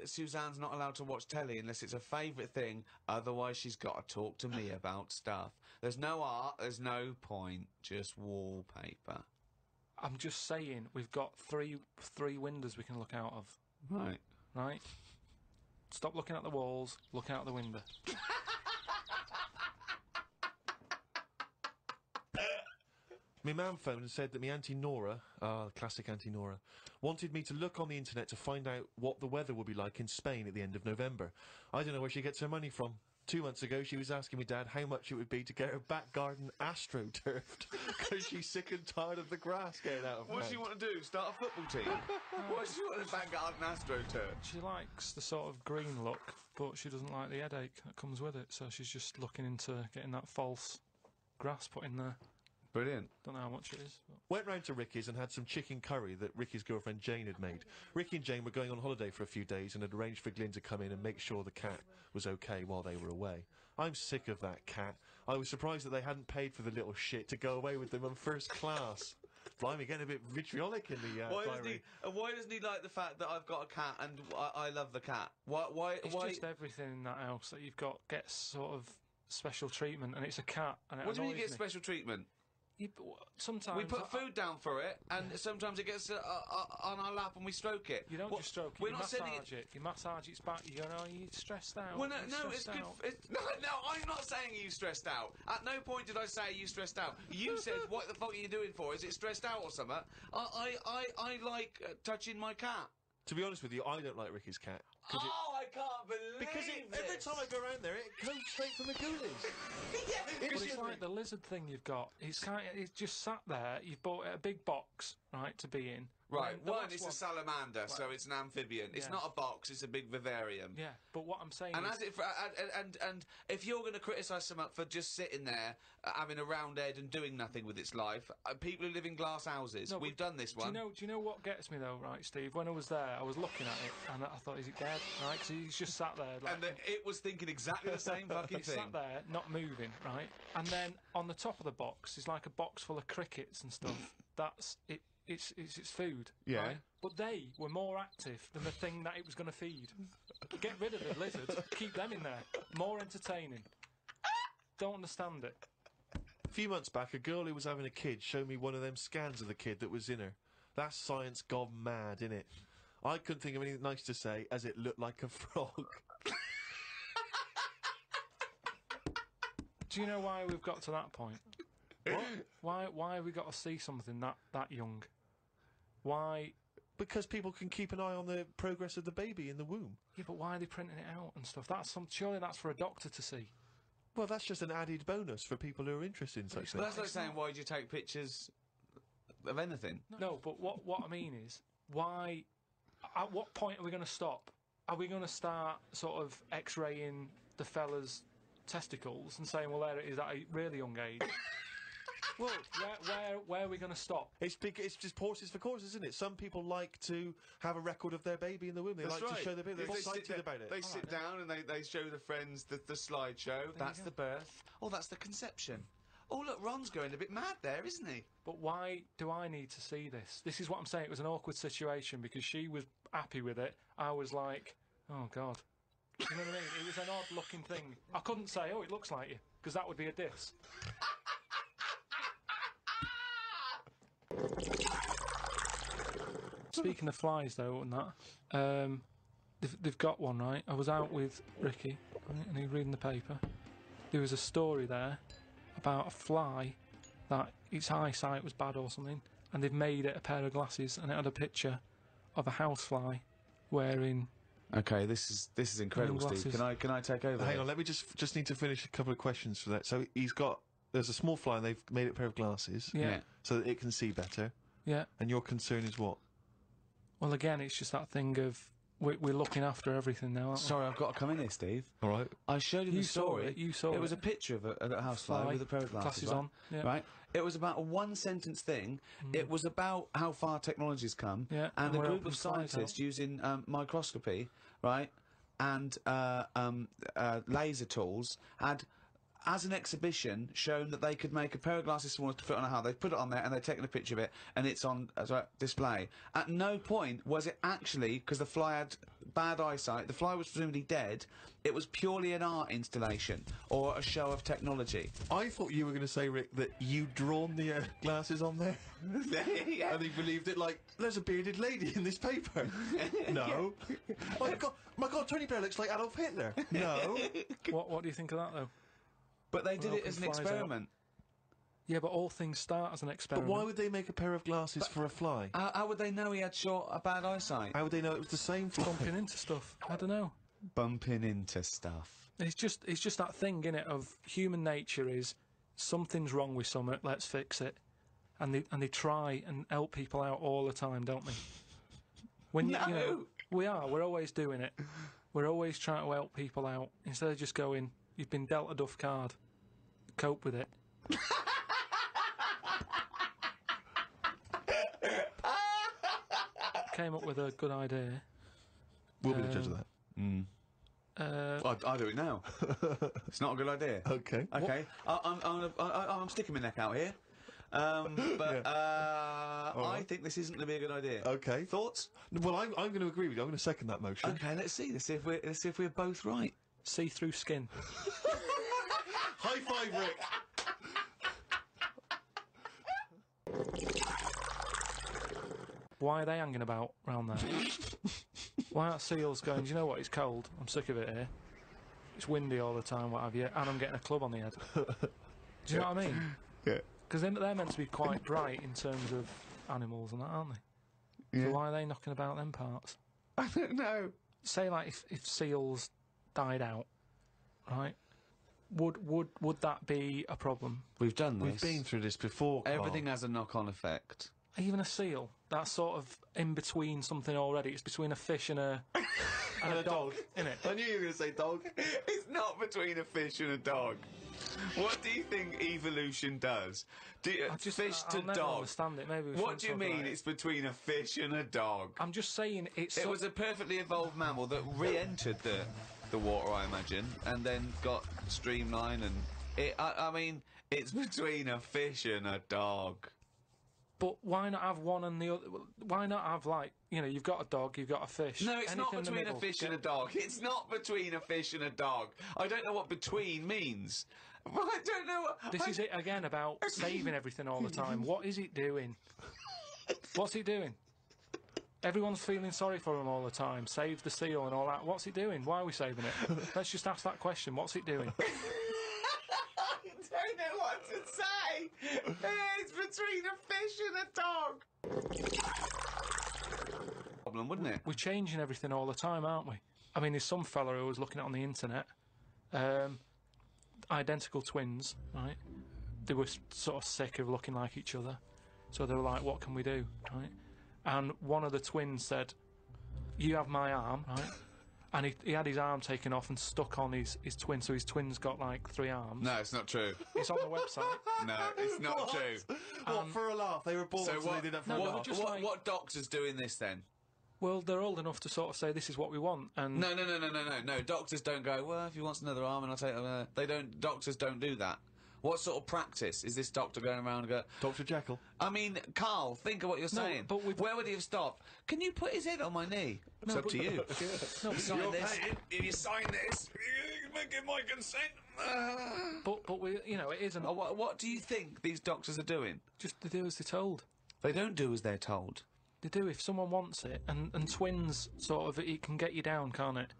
Suzanne's not allowed to watch telly unless it's her favourite thing. Otherwise, she's got to talk to me about stuff. There's no art. There's no point. Just wallpaper. I'm just saying, we've got three windows we can look out of. Right. Right. Stop looking at the walls. Look out the window. My mum phoned and said that my Auntie Nora, classic Auntie Nora, wanted me to look on the internet to find out what the weather would be like in Spain at the end of November. I don't know where she gets her money from. 2 months ago, she was asking me Dad how much it would be to get her back garden astroturfed because she's sick and tired of the grass getting out of What does she want to do? Start a football team? What does she want to back garden astroturf? She likes the sort of green look, but she doesn't like the headache that comes with it, so she's just looking into getting that false grass put in there. Brilliant. Don't know how much it is. But. Went round to Ricky's and had some chicken curry that Ricky's girlfriend Jane had made. Ricky and Jane were going on holiday for a few days and had arranged for Glyn to come in and make sure the cat was okay while they were away. I'm sick of that cat. I was surprised that they hadn't paid for the little shit to go away with them on first class. Blimey, getting a bit vitriolic in the why doesn't he like the fact that I've got a cat and I love the cat? Why? It's just everything in that house that you've got gets sort of special treatment, and it's a cat. And it what do you mean you annoys get me. special treatment? Sometimes we put food down for it, and sometimes it gets on our lap and we stroke it. You don't just stroke it. We're you not massage it. You massage its back. You go, no, you're stressed out. Well, no, it's good. No, I'm not saying you stressed out. At no point did I say you stressed out. You said, "What the fuck are you doing for? Is it stressed out or something?" I like touching my cat. To be honest with you, I don't like Ricky's cat. Oh, I can't believe Because every time I go around there, it comes straight from the ghoulies. But it's like the lizard thing you've got. It's just sat there. You've bought a big box, right, to be in. Right, it's a salamander, so it's an amphibian. It's not a box; it's a big vivarium. Yeah, but what I'm saying and is... and if you're going to criticise someone for just sitting there, having a round head and doing nothing with its life, people who live in glass houses, we've done this one. Do you know what gets me though, right, Steve? When I was there, I was looking at it, and I thought, is it dead? Right, because he's just sat there. Like, and it was thinking exactly the same fucking thing. Sat there, not moving, right? And then on the top of the box is like a box full of crickets and stuff. That's it. It's food, right? But they were more active than the thing that it was going to feed. Get rid of the lizards, keep them in there. More entertaining. Don't understand it. A few months back, a girl who was having a kid showed me one of them scans of the kid that was in her. That's science gone mad, innit? I couldn't think of anything nice to say, as it looked like a frog. Do you know why we've got to that point? What? Why have we got to see something that young? Why? Because people can keep an eye on the progress of the baby in the womb. Yeah, but why are they printing it out and stuff? Surely that's for a doctor to see. Well, that's just an added bonus for people who are interested in such things. That's like saying, why do you take pictures of anything? No, but what I mean is, why? At what point are we going to stop? Are we going to start sort of X-raying the fella's testicles and saying, well, there it is at a really young age? Well, where are we going to stop? It's just horses for courses, isn't it? Some people like to have a record of their baby in the womb. They That's like right. to show their baby. They're excited about it. They sit down and they show the friends the slideshow. That's the birth. Oh, that's the conception. Oh, look, Ron's going a bit mad there, isn't he? But why do I need to see this? This is what I'm saying. It was an awkward situation because she was happy with it. I was like, oh, God. You know what I mean? It was an odd-looking thing. I couldn't say, oh, it looks like you, because that would be a diss. Speaking of flies, though, and that, they've got one, right? I was out with Ricky, right, and he was reading the paper. There was a story there about a fly that its eyesight was bad or something, and they've made it a pair of glasses, and it had a picture of a housefly wearing. Okay, this is incredible, Steve. Can I take over? Hang on, let me just need to finish a couple of questions for that. So there's a small fly, and they've made it a pair of glasses, Yeah. so that it can see better. Yeah. And your concern is what? Well, again, it's just that thing of we're looking after everything now, aren't we? Sorry, I've got to come in here, Steve. All right. I showed him the story. You saw it. It was a picture of a housefly with a pair of glasses on. Yeah. Right. It was about a one-sentence thing. It was about how far technology's come, Yeah, and and a we're group helping of flies scientists out. using microscopy, right, and laser tools had, as an exhibition, shown that they could make a pair of glasses smaller to fit on a hat. They put it on there and they've taken a picture of it, and it's on as a display. At no point was it actually, because the fly had bad eyesight, the fly was presumably dead, it was purely an art installation or a show of technology. I thought you were going to say, Rick, that you'd drawn the glasses on there. Yeah. And he believed it like, there's a bearded lady in this paper. No. My God, Tony Blair looks like Adolf Hitler. No. What do you think of that, though? But they did We're it as an helping flies out. experiment. Yeah, but all things start as an But experiment. why would they make a pair of glasses for a fly? How would they know he had bad eyesight? How would they know it was the same fly? Bumping into stuff? I don't know. Bumping into stuff. It's just that thing, innit, of human nature is something's wrong with something, let's fix it. And they try and help people out all the time, don't they? When you know, we're always doing it. We're always trying to help people out instead of just going, you've been dealt a duff card, cope with it. Came up with a good idea. We'll be the judge of that. I do it now. It's not a good idea. Okay. Okay. I'm sticking my neck out here. I think this isn't going to be a good idea. Okay. Thoughts? Well, I'm going to agree with you. I'm going to second that motion. Okay, let's see. Let's see if we're both right. See-through skin. High five, Rick. Why are they hanging about round there? Why aren't seals going, do you know what, it's cold, I'm sick of it here. It's windy all the time, what have you, and I'm getting a club on the head. Do you know what I mean? Yeah. Because they're meant to be quite bright in terms of animals and that, aren't they? Yeah. So why are they knocking about them parts? I don't know. Say, like, if seals died out, right, would that be a problem? We've done this. We've been through this before, Karl. Everything has a knock-on effect. Even a seal, that's sort of in between something already. It's between a fish and a dog, isn't it? I knew you were going to say dog. It's not between a fish and a dog. What do you think evolution does? Fish to I'll never dog. understand it. Maybe we What shouldn't do you talk mean about it. it's between a fish and a dog? I'm just saying it's. It was a perfectly evolved mammal that re-entered the water, I imagine, and then got streamlined. And I mean, it's between a fish and a dog. But why not have one and the other? Why not have, like, you know, you've got a dog, you've got a fish. No, it's anything not in the between a middle. fish and a dog. It's not between a fish and a dog. I don't know what between means. I don't know what... This is it again about saving everything all the time. What is it doing? What's it doing? Everyone's feeling sorry for him all the time. Save the seal and all that. What's it doing? Why are we saving it? Let's just ask that question. What's it doing? I don't know what to say. It's between a fish and a dog. Problem, wouldn't it? We're changing everything all the time, aren't we? I mean, there's some fella who was looking at on the internet, identical twins, right? They were sort of sick of looking like each other, so they were like, "What can we do?" Right? And one of the twins said, "You have my arm, right? and he had his arm taken off and stuck on his twin, so his twin's got like 3 arms. No, it's not true. It's on the website. No, it's not true. What, for a laugh? They were born, so they did that for a laugh. What doctor's doing this then? Well, they're old enough to sort of say this is what we want, and No. Doctors don't go, well, if he wants another arm, and I'll take it. They don't. Doctors don't do that. What sort of practice is this doctor going around and go? Dr. Jekyll. I mean, Karl, think of what you're saying. but where would he have stopped? Can you put his head on my knee? It's up to you. No, but Sign this. If you sign this, you give my consent. but we, you know, it isn't. What do you think these doctors are doing? Just to do as they're told. They don't do as they're told. They do if someone wants it, and twins sort of it can get you down, can't it?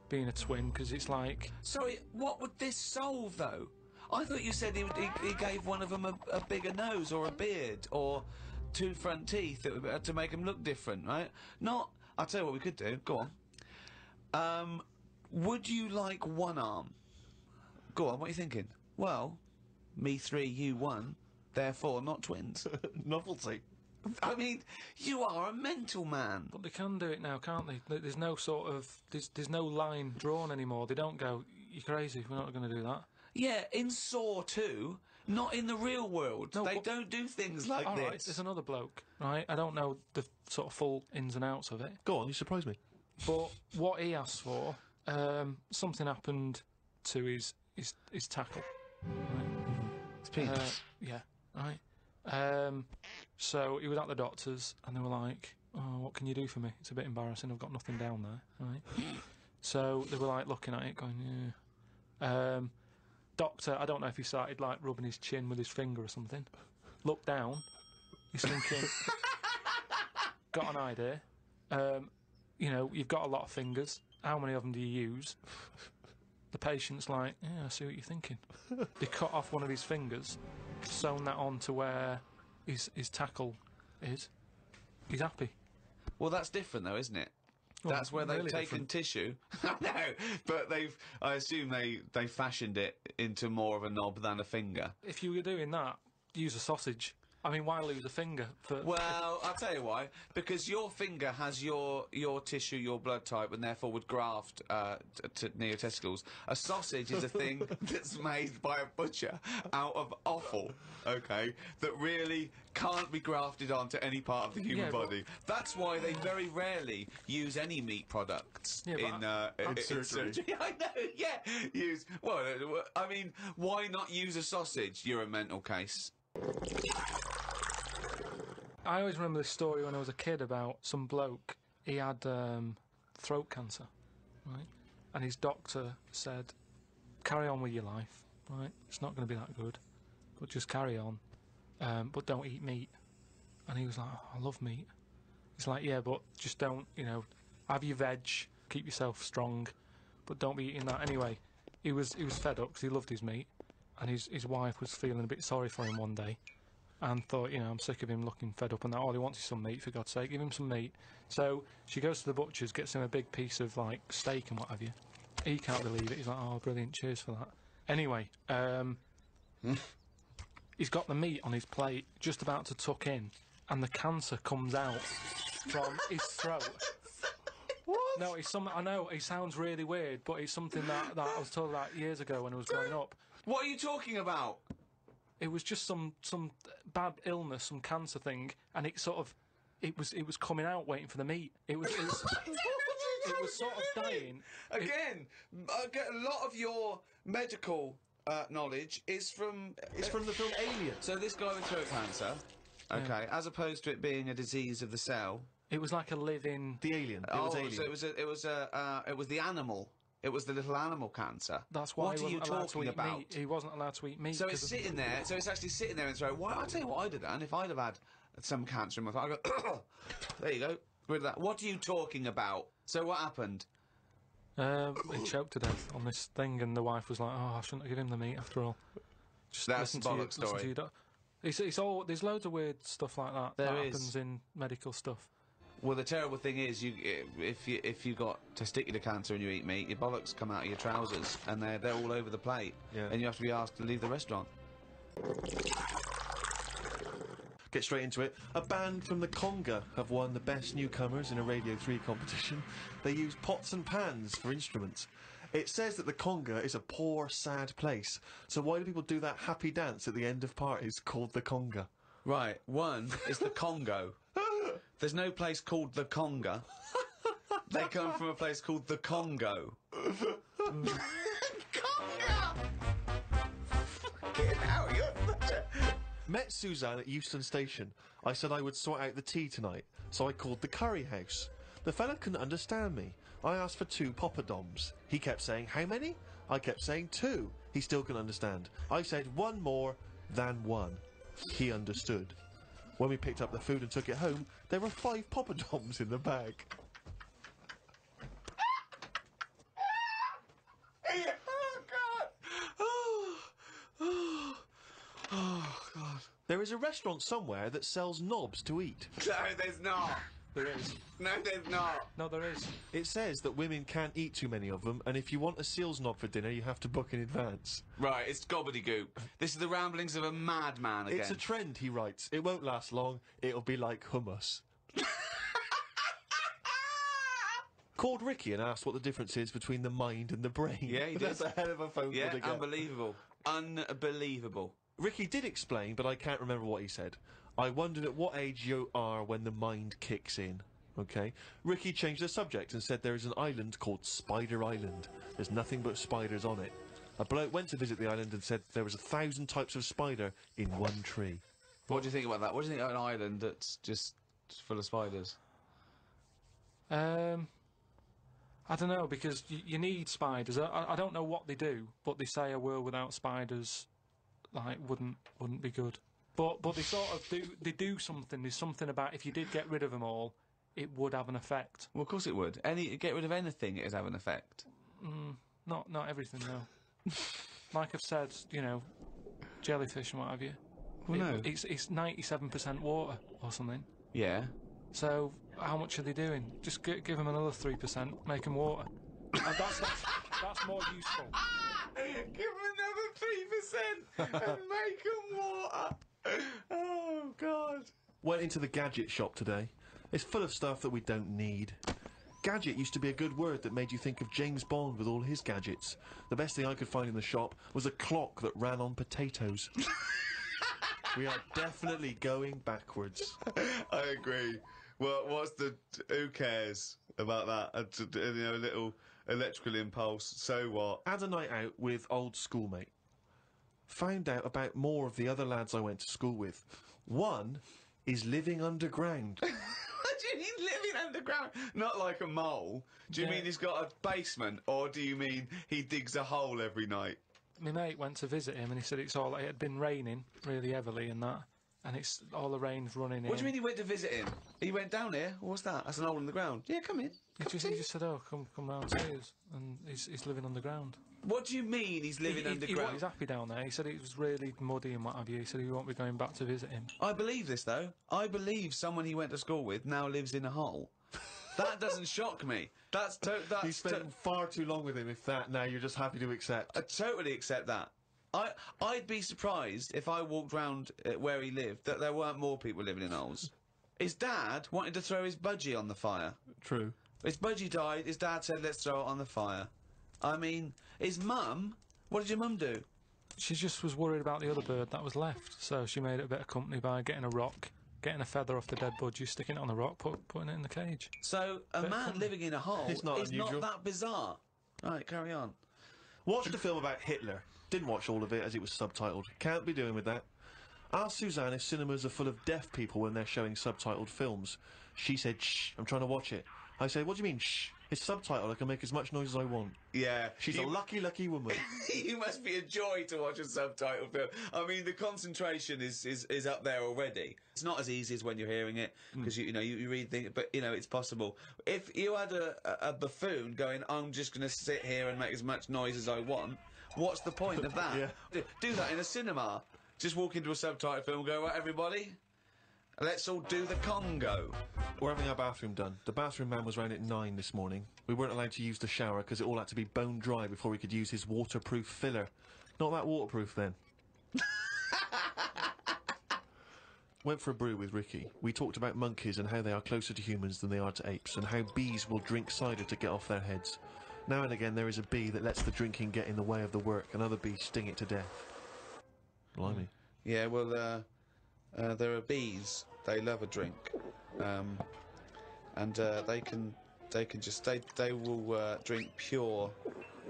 Being a twin, because it's like. Sorry, what would this solve though? I thought you said he gave one of them a bigger nose or a beard or 2 front teeth to make him look different, right? Not. I'll tell you what we could do. Go on. Would you like 1 arm? Go on. What are you thinking? Well, me 3, you 1. Therefore, not twins. Novelty. I mean, you are a mental man. But they can do it now, can't they? There's no sort of there's no line drawn anymore. They don't go, "You're crazy. We're not going to do that." Yeah, in Saw 2, not in the real world. No, they don't do things like all this. Right, there's another bloke, right? I don't know the sort of full ins and outs of it. Go on, you surprise me. But what he asked for, something happened to his tackle. Right? It's penis. Yeah, right. So he was at the doctor's, and they were like, "Oh, what can you do for me? It's a bit embarrassing. I've got nothing down there." Right. So they were like looking at it, going, "Yeah." Doctor, I don't know if he started like rubbing his chin with his finger or something. Looked down. He's thinking, got an idea. You know, you've got a lot of fingers. How many of them do you use? The patient's like, yeah, I see what you're thinking. They cut off one of his fingers, sewn that on to where his tackle is. He's happy. Well, that's different though, isn't it? Well, That's where they've really taken different. tissue. No, but I assume they fashioned it into more of a knob than a finger. If you were doing that, use a sausage. I mean, why lose a finger? Well, I'll tell you why. Because your finger has your tissue, your blood type, and therefore would graft near your testicles. A sausage is a thing that's made by a butcher out of offal, okay, that really can't be grafted onto any part of the human body. That's why they very rarely use any meat products in surgery. I know, yeah. I mean, why not use a sausage? You're a mental case. I always remember this story when I was a kid about some bloke. He had throat cancer, right? And his doctor said, carry on with your life, right? It's not going to be that good, but just carry on. But don't eat meat. And he was like, oh, I love meat. He's like, yeah, but just don't, have your veg, keep yourself strong, but don't be eating that. Anyway, he was fed up because he loved his meat. And his wife was feeling a bit sorry for him one day and thought, I'm sick of him looking fed up and that. All he wants is some meat, for God's sake, give him some meat. So she goes to the butcher's, gets him a big piece of, like, steak and what have you. He can't believe it. He's like, oh, brilliant, cheers for that. Anyway, he's got the meat on his plate, just about to tuck in, and the cancer comes out from his throat. What? No, it's something, I know, it sounds really weird, but it's something that I was told about years ago when I was growing up. What are you talking about? It was just some bad illness, some cancer thing, and it was coming out waiting for the meat. It was sort of dying. Again, a lot of your medical knowledge is from the film Alien. So this guy with throat cancer, okay, as opposed to it being a disease of the cell. It was like a living. The alien. It was alien. So it was the animal. It was the little animal cancer. That's why what he are you wasn't allowed to talking eat about? meat. He wasn't allowed to eat meat. So it's sitting there. So it's actually sitting there and throat. Why? I'll tell you what I'd have done if I'd have had some cancer in my throat. I go, there you go, rid of that. What are you talking about? So what happened? He choked to death on this thing, and the wife was like, "Oh, I shouldn't have given him the meat after all." Just That's listen bollocks to story. It's all. There's loads of weird stuff like that There that is. happens in medical stuff. Well, the terrible thing is, if you got testicular cancer and you eat meat, your bollocks come out of your trousers, and they're all over the plate, Yeah. and you have to be asked to leave the restaurant. get straight into it. A band from the Conga have won the Best Newcomers in a Radio 3 competition. They use pots and pans for instruments. It says that the Conga is a poor, sad place. So why do people do that happy dance at the end of parties called the Conga? Right, one is the Congo. There's no place called the Conga. They come from a place called the Congo. Conga! Fucking hell, you're such a... Met Suzanne at Euston Station. I said I would sort out the tea tonight, so I called the curry house. The fella couldn't understand me. I asked for 2 poppadoms. He kept saying, how many? I kept saying 2. He still couldn't understand. I said 1 more than 1. He understood. When we picked up the food and took it home, there were 5 poppadoms in the bag. Oh, God. There is a restaurant somewhere that sells knobs to eat. No, there's not. There is. No, there's not. No, there is. It says that women can't eat too many of them, and if you want a seal's knob for dinner, you have to book in advance. Right, it's gobbledygook. This is the ramblings of a madman again. It's a trend, he writes. It won't last long. It'll be like hummus. Called Ricky and asked what the difference is between the mind and the brain. Yeah, he did. That's a hell of a phone call Yeah, to get. unbelievable. Unbelievable. Ricky did explain, but I can't remember what he said. I wondered at what age you are when the mind kicks in. Okay? Ricky changed the subject and said there is an island called Spider Island. There's nothing but spiders on it. A bloke went to visit the island and said there was 1,000 types of spider in one tree. What do you think about that? What do you think of an island that's just full of spiders? I don't know, because you need spiders. I don't know what they do, but they say a world without spiders, like, wouldn't be good. But they sort of do something. There's something about if you did get rid of them all, it would have an effect. Well, of course it would. Get rid of anything, it'd have an effect. Not everything though. Like I've said, you know, jellyfish and what have you. Well, no. It's 97% water or something. Yeah. So how much are they doing? Just give them another 3%, make them water. And that's more useful. Give them another 3% and make them water. Oh, God. Went into the gadget shop today. It's full of stuff that we don't need. Gadget used to be a good word that made you think of James Bond with all his gadgets. The best thing I could find in the shop was a clock that ran on potatoes. We are definitely going backwards. I agree. Well, who cares about that? You know, a little electrical impulse, so what? Had a night out with old schoolmate. Found out about more of the other lads I went to school with. One is living underground. What do you mean living underground? Not like a mole. Do you mean he's got a basement, or do you mean he digs a hole every night? My mate went to visit him and he said it had been raining really heavily and that, and it's all the rain's running in. What do you mean he went to visit him? He went down here? What's that? That's an hole in the ground. Yeah, come in. He just said, oh, come round to us, and he's living underground. What do you mean he's living underground? He's happy down there. He said it was really muddy and what have you. He said he won't be going back to visit him. I believe this, though. I believe someone he went to school with now lives in a hole. That doesn't shock me. You spent far too long with him, if that, now you're just happy to accept. I totally accept that. I'd be surprised if I walked round where he lived that there weren't more people living in holes. His dad wanted to throw his budgie on the fire. True. His budgie died, his dad said, let's throw it on the fire. I mean, his mum, what did your mum do? She just was worried about the other bird that was left, so she made it a bit of company by getting a rock, getting a feather off the dead budgie, sticking it on the rock, putting it in the cage. So, a man living in a hole is not that bizarre. Right, carry on. Watched a film about Hitler. Didn't watch all of it as it was subtitled. Can't be doing with that. Asked Suzanne if cinemas are full of deaf people when they're showing subtitled films. She said, shh, I'm trying to watch it. I said, what do you mean, shh? It's subtitled, I can make as much noise as I want. Yeah. She's a lucky, lucky woman. You must be a joy to watch a subtitled film. I mean, the concentration is up there already. It's not as easy as when you're hearing it, because you read things, but, you know, it's possible. If you had a buffoon going, I'm just going to sit here and make as much noise as I want, what's the point of that? Yeah. Do that in a cinema. Just walk into a subtitled film and go, right, everybody, let's all do the Congo. We're having our bathroom done. The bathroom man was round at 9 this morning. We weren't allowed to use the shower because it all had to be bone dry before we could use his waterproof filler. Not that waterproof then. went for a brew with Ricky, we talked about monkeys and how they are closer to humans than they are to apes, and how bees will drink cider to get off their heads. Now and again there is a bee that lets the drinking get in the way of the work, and other bees sting it to death. Blimey. Yeah, well, there are bees. They love a drink, and they can just they will drink pure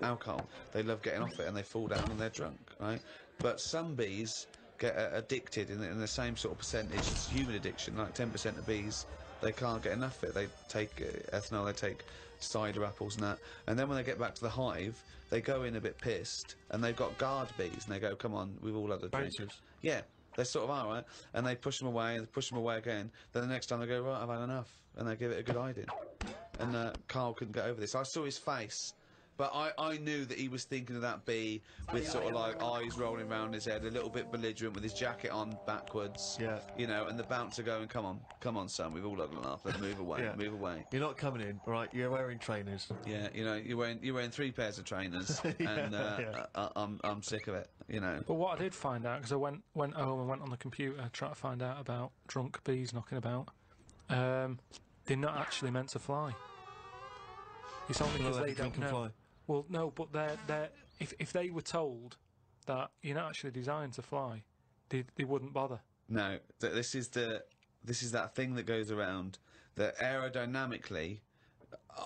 alcohol. They love getting off it, and they fall down and they're drunk, right? But some bees get addicted in the same sort of percentage as human addiction. Like 10% of bees, they can't get enough of it. They take ethanol, they take cider apples and that, and then when they get back to the hive, they go in a bit pissed, and they've got guard bees, and they go, "Come on, we've all had a drink." Bouncers. Yeah, they sort of are, right? And they push them away, and they push them away again. Then the next time they go, "Right, I've had enough," and they give it a good hiding. And Karl couldn't get over this. I saw his face, but I knew that he was thinking of that bee with sort of like eyes rolling around his head, a little bit belligerent, with his jacket on backwards. Yeah. You know, and the bouncer going, "Come on, son, we've all had enough. Let's move away, Yeah. move away." You're not coming in, right? You're wearing trainers. Yeah, you know, you're wearing 3 pairs of trainers, and I'm sick of it. You know. But what I did find out, because I went home and went on the computer trying to find out about drunk bees knocking about, they're not actually meant to fly. It's only because they don't know. Fly. Well, no, but they're if they were told that you're not actually designed to fly, they wouldn't bother. No, this is that thing that goes around that aerodynamically,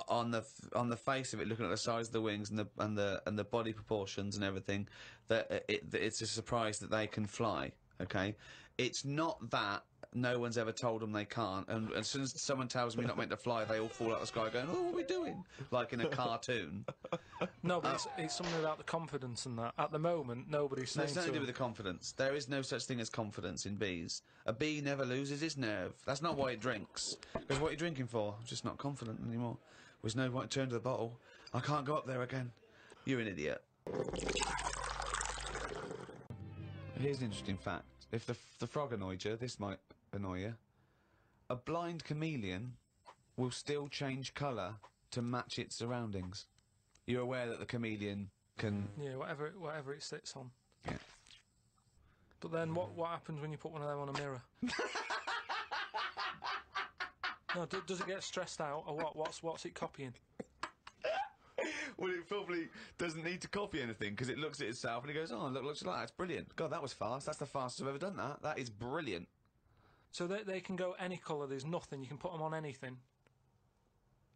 on the face of it, looking at the size of the wings and the body proportions and everything, that it's a surprise that they can fly. Okay, it's not that. No one's ever told them they can't, and as soon as someone tells me you're not meant to fly, they all fall out of the sky going, "Oh, what are we doing?" Like in a cartoon. No, but it's something about the confidence and that. At the moment, nobody's saying It's nothing to do with the confidence. There is no such thing as confidence in bees. A bee never loses its nerve. That's not why it drinks. Because what are you drinking for? I'm just not confident anymore. There's no point to turn to the bottle. I can't go up there again. You're an idiot. Here's an interesting fact. If the frog annoyed you, this might annoy you. A blind chameleon will still change colour to match its surroundings. You're aware that the chameleon can... Yeah, whatever it sits on. Yeah. But then what happens when you put one of them on a mirror? No, does it get stressed out, or what? What's it copying? Well, it probably doesn't need to copy anything, because it looks at itself and it goes, "Oh, look, looks like that. It's brilliant. God, that was fast. That's the fastest I've ever done that. That is brilliant." So they can go any colour, there's nothing, you can put them on anything,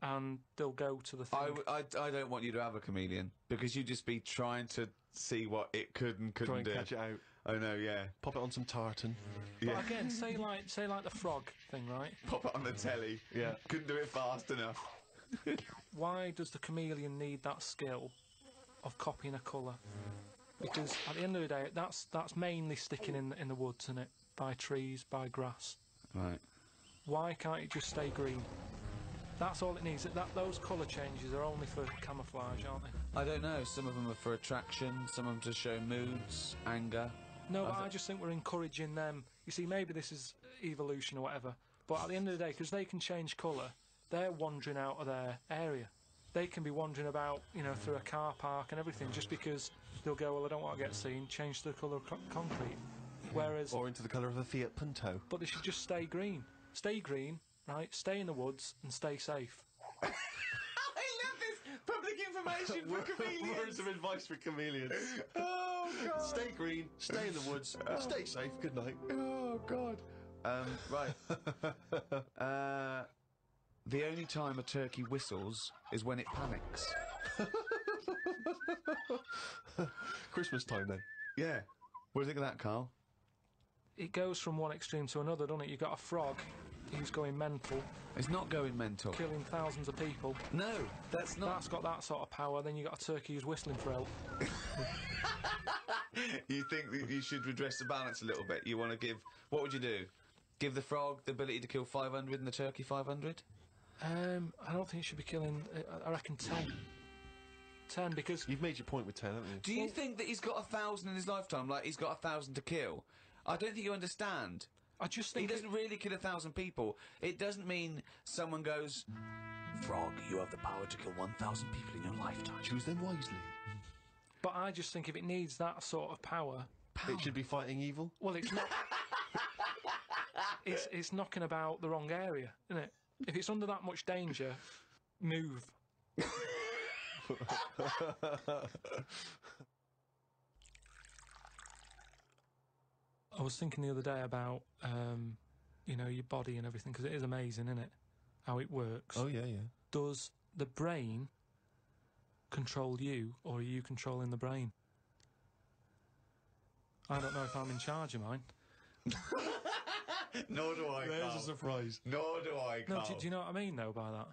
and they'll go to the thing. I don't want you to have a chameleon, because you'd just be trying to see what it could and couldn't Try and do. catch it out. Oh no, yeah. Pop it on some tartan. But again, say like the frog thing, right? Pop it on the telly. Yeah. Couldn't do it fast enough. Why does the chameleon need that skill of copying a colour? Because at the end of the day, that's mainly sticking in the woods, isn't it? By trees, by grass. Right. Why can't it just stay green? That's all it needs. Those colour changes are only for camouflage, aren't they? I don't know. Some of them are for attraction. Some of them to show moods, anger. No, but I just think we're encouraging them. You see, maybe this is evolution or whatever, but at the end of the day, because they can change colour, they're wandering out of their area. They can be wandering about, you know, through a car park and everything, just because they'll go, "Well, I don't want to get seen, change the colour of concrete." Whereas... Or into the colour of a Fiat Punto. But they should just stay green. Stay green, right? Stay in the woods and stay safe. I love this public information for chameleons. Words of advice for chameleons. Oh God. Stay green, stay in the woods, stay safe, good night. Oh God. Right. The only time a turkey whistles is when it panics. Christmas time then. Yeah. What do you think of that, Karl? It goes from one extreme to another, doesn't it? You've got a frog who's going mental, It's not going mental. killing thousands of people. No, that's not. That's got that sort of power. Then you've got a turkey who's whistling for help. You think that you should redress the balance a little bit? You want to give... What would you do? Give the frog the ability to kill 500 and the turkey 500? I don't think it should be killing... I reckon 10. 10, because... You've made your point with 10, haven't you? Do you think that he's got 1,000 in his lifetime, like he's got 1,000 to kill? I don't think you understand. I just He think... doesn't really kill 1,000 people. It doesn't mean someone goes, "Frog, you have the power to kill 1,000 people in your lifetime." Choose them wisely. But I just think if it needs that sort of power... It should be fighting evil. Well, it's not... it's knocking about the wrong area, isn't it? If it's under that much danger, move. I was thinking the other day about, you know, your body and everything, because it is amazing, isn't it? How it works. Oh, yeah, yeah. Does the brain control you, or are you controlling the brain? I don't know if I'm in charge of mine. Nor do I, There's Karl. a surprise. Nor do I, No, Karl. do you know what I mean, though, by that?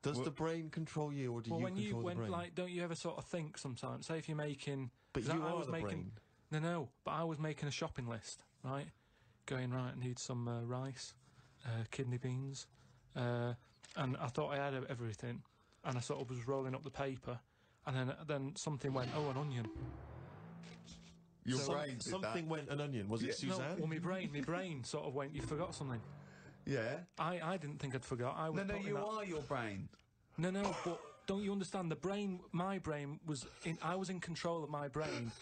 Does the brain control you, or do you control the brain? Like, don't you ever sort of think sometimes, say if you're making... But 'cause you I are was the brain. No, but I was making a shopping list, right? Going, right, I need some rice, kidney beans, and I thought I had everything, and I sort of was rolling up the paper, and then something went, oh, an onion. Your brain did Something that. went an onion. Was it No, Suzanne? well, my brain sort of went, you forgot something. Yeah. I didn't think I'd forgot. I was No, putting you that- are your brain. No, but don't you understand? My brain was I was in control of my brain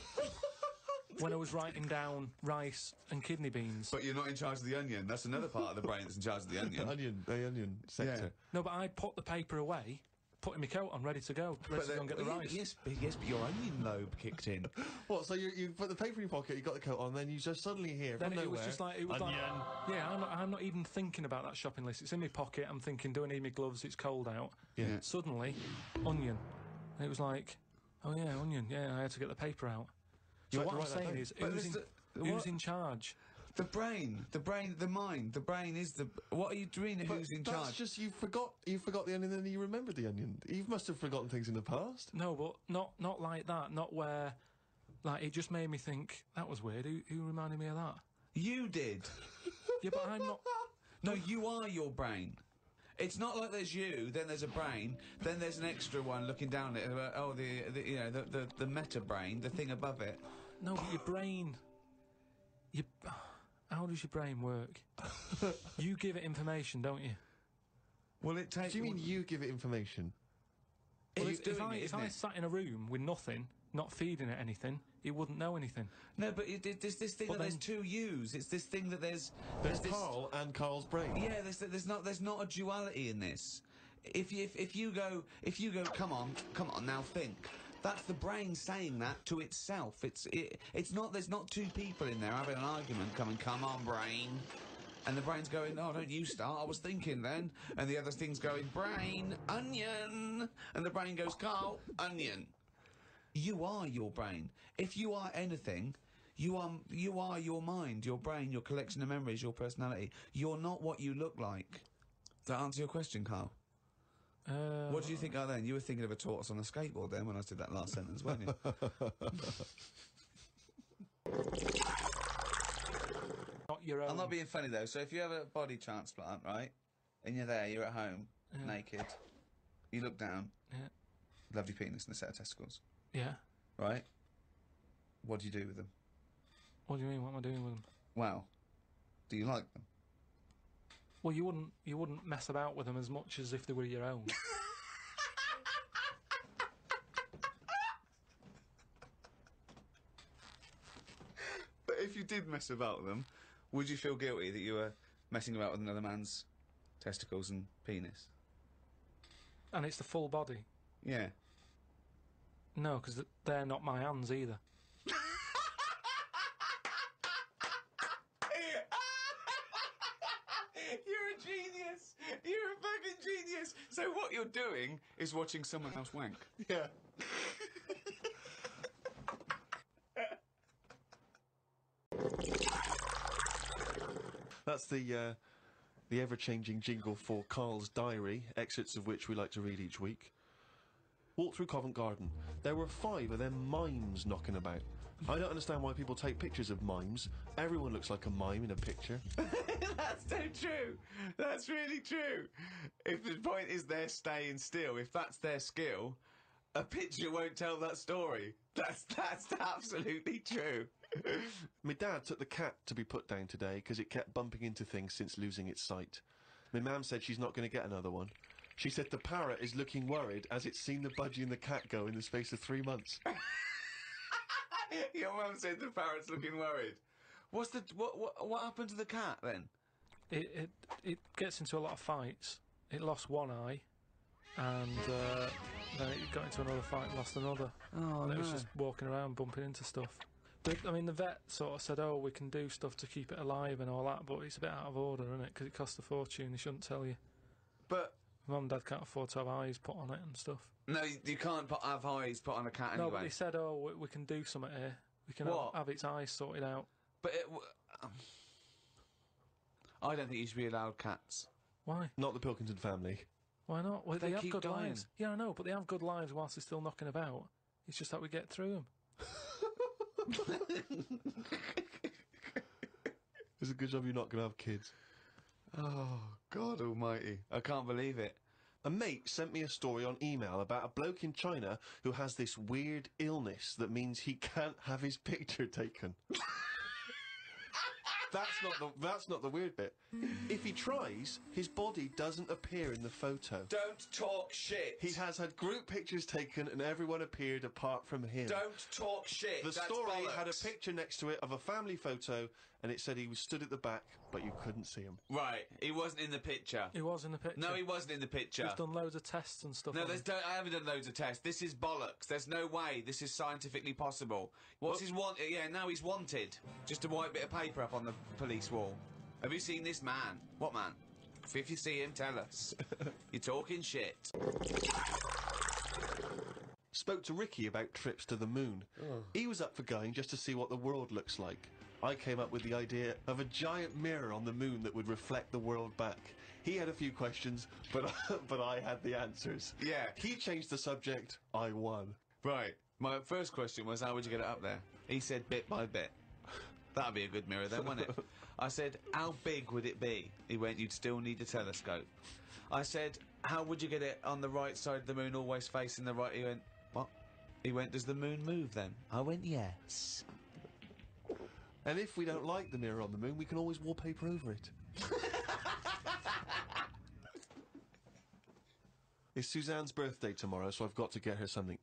when I was writing down rice and kidney beans. But you're not in charge of the onion. That's another part of the brain that's in charge of the onion. The onion sector. No, but I'd put the paper away, putting my coat on, ready to go and get the rice. Yes, but your onion lobe kicked in. What, so you put the paper in your pocket, you got the coat on, then you just suddenly hear Then from it nowhere, was just like onion. yeah, I'm not even thinking about that shopping list. It's in my pocket. I'm thinking, do I need my gloves? It's cold out. Yeah. Suddenly, onion. And it was like, oh yeah, onion. Yeah, I had to get the paper out. So had to what I'm write that saying down. is, But who's what? in charge? The brain, the mind. The brain is the... What are you doing? Who's in That's charge? just, you forgot the onion, and then you remembered the onion. You must have forgotten things in the past. No, but not like that. Not where, like, it just made me think, that was weird. Who reminded me of that? You did. Yeah, but I'm not... No, you are your brain. It's not like there's you, then there's a brain, then there's an extra one looking down at it. Oh, the meta brain, the thing above it. No, but your brain... How does your brain work? You give it information, don't you? Well, it takes... Do you mean you give it information? Well, Well, it's doing it, if isn't I it? sat in a room with nothing, not feeding it anything, it wouldn't know anything. No, but there's this thing But that there's then- two yous. It's this thing that there's There's this... Karl and Karl's brain. Yeah, there's not a duality in this. If you go, come on now, think. That's the brain saying that to itself. It's not. There's not two people in there having an argument. Come on, brain. And the brain's going, oh, don't you start, I was thinking then. And the other thing's going, brain, onion. And the brain goes, Karl, onion. You are your brain. If you are anything, you are your mind, your brain, your collection of memories, your personality. You're not what you look like. Does that answer your question, Karl? What do you think of then? You were thinking of a tortoise on a skateboard then when I did that last sentence, weren't you? Not your own. I'm not being funny though. So if you have a body transplant, right, and you're there, you're at home, naked, you look down, lovely penis and a set of testicles, Yeah. right? What do you do with them? What do you mean? What am I doing with them? Well, do you like them? Well, you wouldn't mess about with them as much as if they were your own. But if you did mess about with them, would you feel guilty that you were messing about with another man's testicles and penis? And it's the full body. Yeah. No, because they're not my hands either. You're a genius! You're a fucking genius! So what you're doing is watching someone else wank. Yeah. That's the ever-changing jingle for Karl's diary, excerpts of which we like to read each week. Walked through Covent Garden. There were 5 of them mimes knocking about. I don't understand why people take pictures of mimes. Everyone looks like a mime in a picture. That's so true. That's really true. If the point is they're staying still, if that's their skill, a picture won't tell that story. That's absolutely true. My dad took the cat to be put down today because it kept bumping into things since losing its sight. My mum said she's not going to get another one. She said the parrot is looking worried as it's seen the budgie and the cat go in the space of 3 months. Your mum said the parrot's looking worried. What happened to the cat then? it gets into a lot of fights. It lost one eye, and then it got into another fight and lost another. Oh, and it no. was just walking around bumping into stuff. I mean, the vet sort of said, "Oh, we can do stuff to keep it alive and all that," but it's a bit out of order, isn't it? Because it costs a fortune. They shouldn't tell you. But Mum and Dad can't afford to have eyes put on it and stuff. no, you can't have eyes put on a cat anyway. No, but they said, "Oh, we can do something here. We can have its eyes sorted out." But I don't think you should be allowed cats. Why? Not the Pilkington family. Why not? Well, they have keep good dying. lives. Yeah, I know, but they have good lives whilst they're still knocking about. It's just that we get through them. It's a good job you're not going to have kids. Oh, God almighty. I can't believe it. A mate sent me a story on email about a bloke in China who has this weird illness that means he can't have his picture taken. That's not the weird bit. If he tries, his body doesn't appear in the photo. Don't talk shit. He has had group pictures taken and everyone appeared apart from him. Don't talk shit. The That's story bollocks. had a picture next to it of a family photo and it said he was stood at the back, but you couldn't see him. Right, he wasn't in the picture. He was in the picture. No, he wasn't in the picture. We've done loads of tests and stuff. No, on him. I haven't done loads of tests. This is bollocks. There's no way this is scientifically possible. What's his want? Yeah, now he's wanted. Just a white bit of paper up on the police wall. Have you seen this man? What man? If you see him, tell us. You're talking shit. Spoke to Ricky about trips to the moon. He was up for going just to see what the world looks like. I came up with the idea of a giant mirror on the moon that would reflect the world back. He had a few questions, but I had the answers. Yeah. He changed the subject. I won. Right. My first question was, how would you get it up there? He said bit by bit. That'd be a good mirror then, wouldn't it? I said, how big would it be? He went, you'd still need a telescope. I said, how would you get it on the right side of the moon, always facing the right? He went, what? He went, does the moon move then? I went, yes. And if we don't like the mirror on the moon, we can always wallpaper over it. It's Suzanne's birthday tomorrow, so I've got to get her something.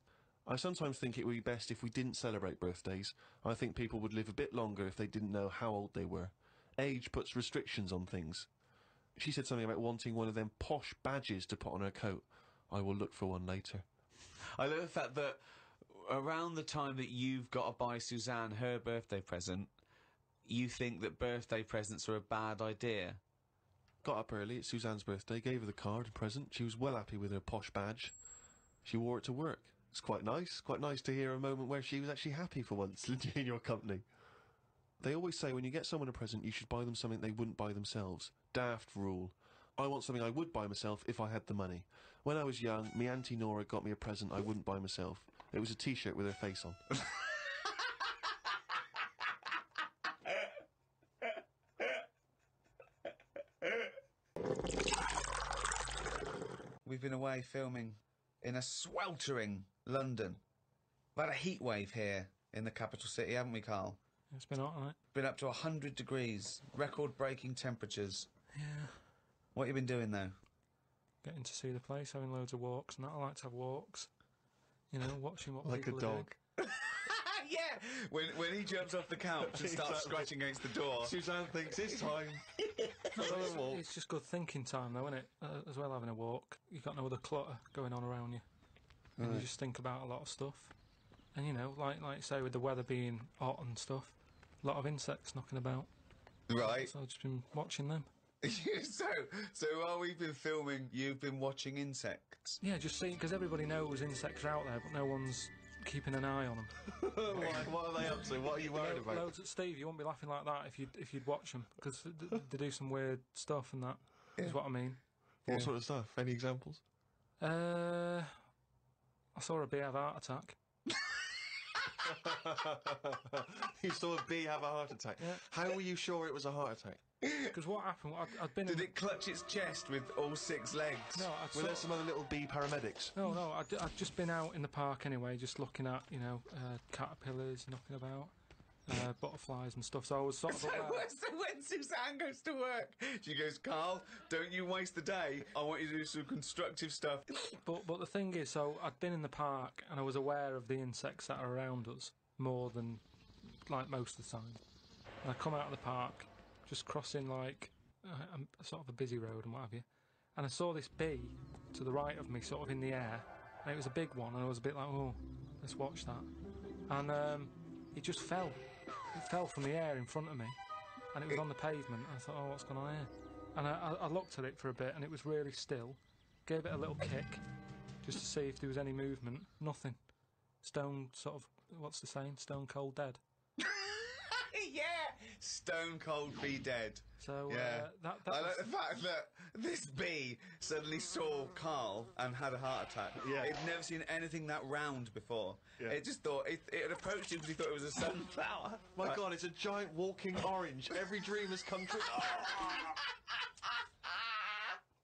I sometimes think it would be best if we didn't celebrate birthdays. I think people would live a bit longer if they didn't know how old they were. Age puts restrictions on things. She said something about wanting one of them posh badges to put on her coat. I will look for one later. I love the fact that around the time that you've got to buy Suzanne her birthday present, you think that birthday presents are a bad idea. Got up early, it's Suzanne's birthday, gave her the card and present. She was well happy with her posh badge. She wore it to work. It's quite nice to hear a moment where she was actually happy for once in your company. They always say when you get someone a present, you should buy them something they wouldn't buy themselves. Daft rule. I want something I would buy myself if I had the money. When I was young, me Auntie Nora got me a present I wouldn't buy myself. It was a t-shirt with her face on. We've been away filming in a sweltering London. We've had a heat wave here in the capital city, haven't we, Karl? It's been hot, hasn't it? Been up to 100 degrees, record-breaking temperatures. Yeah. What have you been doing, though? Getting to see the place, having loads of walks, and that. I like to have walks. You know, watching what Like a people are doing. dog. Yeah! When he jumps off the couch and starts Exactly. scratching against the door. Suzanne thinks it's time. It's just good thinking time, though, isn't it? As well, having a walk. You've got no other clutter going on around you. And you just think about a lot of stuff. And, you know, like say, with the weather being hot and stuff, a lot of insects knocking about. Right. So I've just been watching them. So while we've been filming, you've been watching insects? Yeah, just seeing, because everybody knows insects are out there, but no one's keeping an eye on them. What are they up to? What are you worried about? Loads at Steve, you wouldn't be laughing like that if you'd watch them, because they do some weird stuff and that, is what I mean. What sort of stuff? Any examples? I saw a bee have a heart attack. You saw a bee have a heart attack. Yeah. How were you sure it was a heart attack? Because what happened, I'd been Did in... it clutch its chest with all 6 legs? No, Were there some other little bee paramedics? No, I'd just been out in the park anyway, just looking at, you know, caterpillars knocking about, butterflies and stuff, so I was sort of So when Suzanne goes to work, she goes, Karl, don't you waste the day. I want you to do some constructive stuff. But the thing is, so I'd been in the park and I was aware of the insects that are around us more than, like, most of the time. And I come out of the park, just crossing, like, sort of a busy road and what have you. And I saw this bee to the right of me, sort of in the air, and it was a big one, and I was a bit like, oh, let's watch that. And it just fell. It fell from the air in front of me, and it was on the pavement. I thought, oh, what's going on here? And I looked at it for a bit, and it was really still. Gave it a little kick, just to see if there was any movement. Nothing. Stone, sort of, what's the saying? Stone cold dead. Yeah! Stone cold be dead. So, yeah. That I was... like the fact that this bee suddenly saw Karl and had a heart attack. Yeah. It'd never seen anything that round before. Yeah. It just thought, it had approached him because he thought it was a sunflower. My God, it's a giant walking orange. Every dream has come true.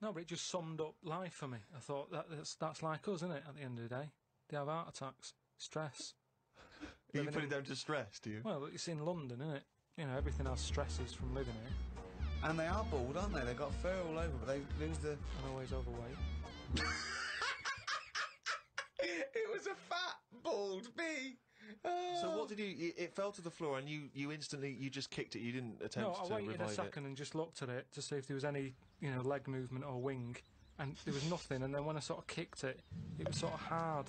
No, but it just summed up life for me. I thought, that's like us, isn't it, at the end of the day? They have heart attacks, stress. You put it down to stress, do you? Well, it's in London, isn't it? You know, everything has stresses from living here. And they are bald, aren't they? They've got fur all over, but they lose the... And always overweight. It was a fat, bald bee. Oh. So what did you... It fell to the floor and you instantly... You just kicked it. You didn't attempt to revive it. No, I waited a second and just looked at it to see if there was any, leg movement or wing. And there was nothing. And then when I sort of kicked it, it was sort of hard.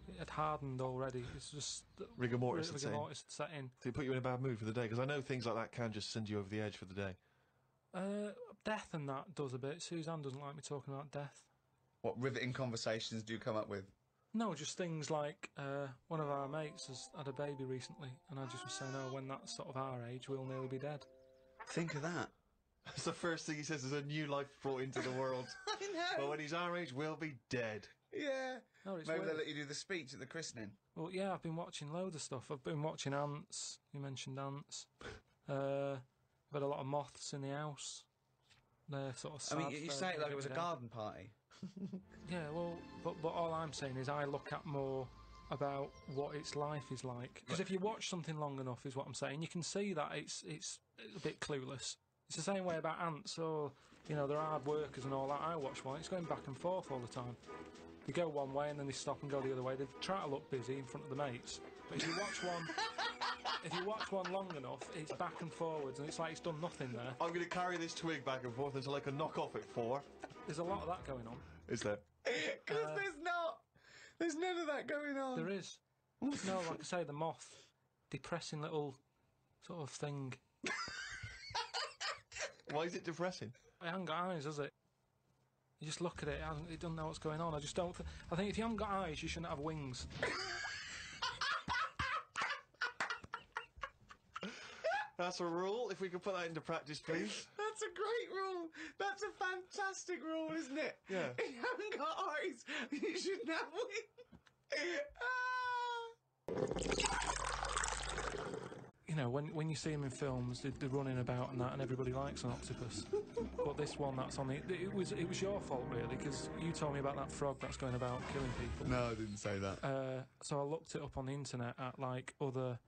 It had hardened already. It's just... Rigor mortis had set in. So it put you in a bad mood for the day? Because I know things like that can just send you over the edge for the day. Death and that does a bit. Suzanne doesn't like me talking about death. What riveting conversations do you come up with? No, just things like one of our mates has had a baby recently, and I just was saying, oh, when that's sort of our age, we'll nearly be dead. Think of that. That's the first thing he says, is a new life brought into the world. I know. But when he's our age, we'll be dead. Yeah. No, it's Maybe weird. they'll let you do the speech at the christening. Well, yeah, I've been watching loads of stuff. I've been watching ants. You mentioned ants. I've had a lot of moths in the house. They're sort of sad. I mean, you say it like it was a garden party. Yeah, well, but all I'm saying is I look at more about what its life is like. Because if you watch something long enough, is what I'm saying, you can see that it's a bit clueless. It's the same way about ants. Or, they're hard workers and all that. I watch one, it's going back and forth all the time. They go one way and then they stop and go the other way. They try to look busy in front of the mates. But if you watch one long enough, it's back and forwards and it's like it's done nothing there. I'm going to carry this twig back and forth until I can knock off at 4. There's a lot of that going on. Is there? Because there's not. There's none of that going on. There is. No, like I say, the moth. Depressing little sort of thing. Why is it depressing? It hasn't got eyes, has it? You just look at it, it doesn't know what's going on. I just don't... I think if you haven't got eyes, you shouldn't have wings. That's a rule. If we could put that into practice, please. That's a great rule. That's a fantastic rule, isn't it? Yeah. If you haven't got eyes, you shouldn't have wings. When you see them in films, they're running about and that, and everybody likes an octopus. But this one that's on it was your fault really, because you told me about that frog that's going about killing people. No, I didn't say that. So I looked it up on the internet at like other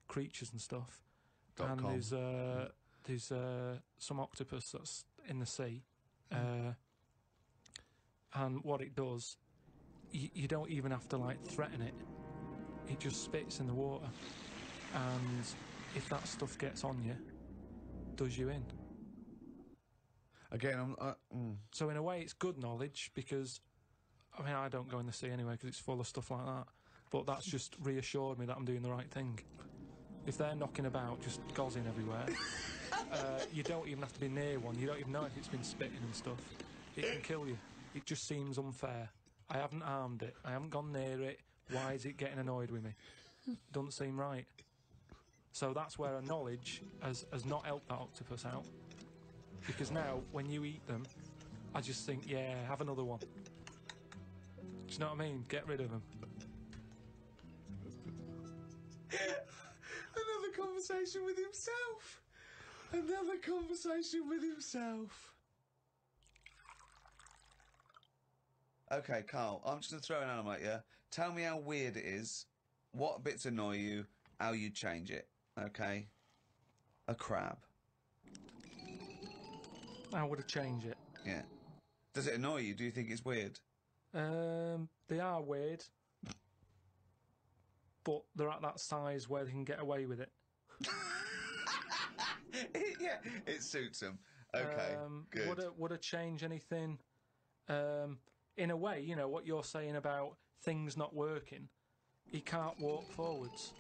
creatures and stuff, .com. And there's some octopus that's in the sea, and what it does, you don't even have to like threaten it. It just spits in the water, and if that stuff gets on you, does you in. Again, So in a way, it's good knowledge because, I don't go in the sea anyway because it's full of stuff like that. But that's just reassured me that I'm doing the right thing. If they're knocking about, just gozzing everywhere, you don't even have to be near one. You don't even know if it's been spitting and stuff. It can kill you. It just seems unfair. I haven't harmed it. I haven't gone near it. Why is it getting annoyed with me? Doesn't seem right. So that's where a knowledge has not helped that octopus out. Because now, when you eat them, I just think, yeah, have another one. Do you know what I mean? Get rid of them. another conversation with himself. Another conversation with himself. Okay, Karl, I'm just going to throw an animal at you. Tell me how weird it is, what bits annoy you, how you change it, okay? A crab. How would I change it? Yeah. Does it annoy you? Do you think it's weird? They are weird, but they're at that size where they can get away with it. Yeah, it suits them. Okay, good. Would it change anything? In a way, you know, what you're saying about things not working, he can't walk forwards.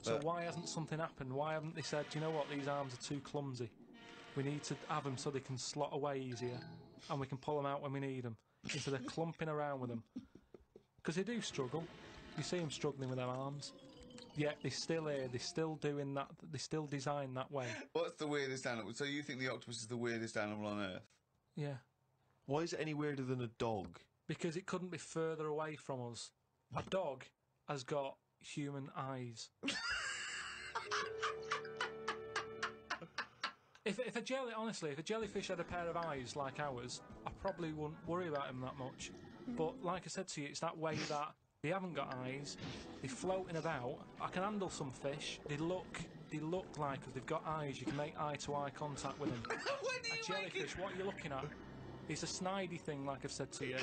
So why hasn't something happened? Why haven't they said, you know what, these arms are too clumsy. We need to have them so they can slot away easier, and we can pull them out when we need them, instead of clumping around with them. Because they do struggle. You see them struggling with their arms. Yet they're still here, they're still doing that, they're still designed that way. What's the weirdest animal? So you think the octopus is the weirdest animal on Earth? Yeah. Why is it any weirder than a dog? Because it couldn't be further away from us. A dog has got human eyes. If a jellyfish had a pair of eyes like ours, I probably wouldn't worry about him that much. But like I said to you, it's that way that they haven't got eyes, they're floating about. I can handle some fish. They look like if they've got eyes, you can make eye-to-eye contact with them. A jellyfish, what are you looking at? It's a snidey thing, like I've said to you.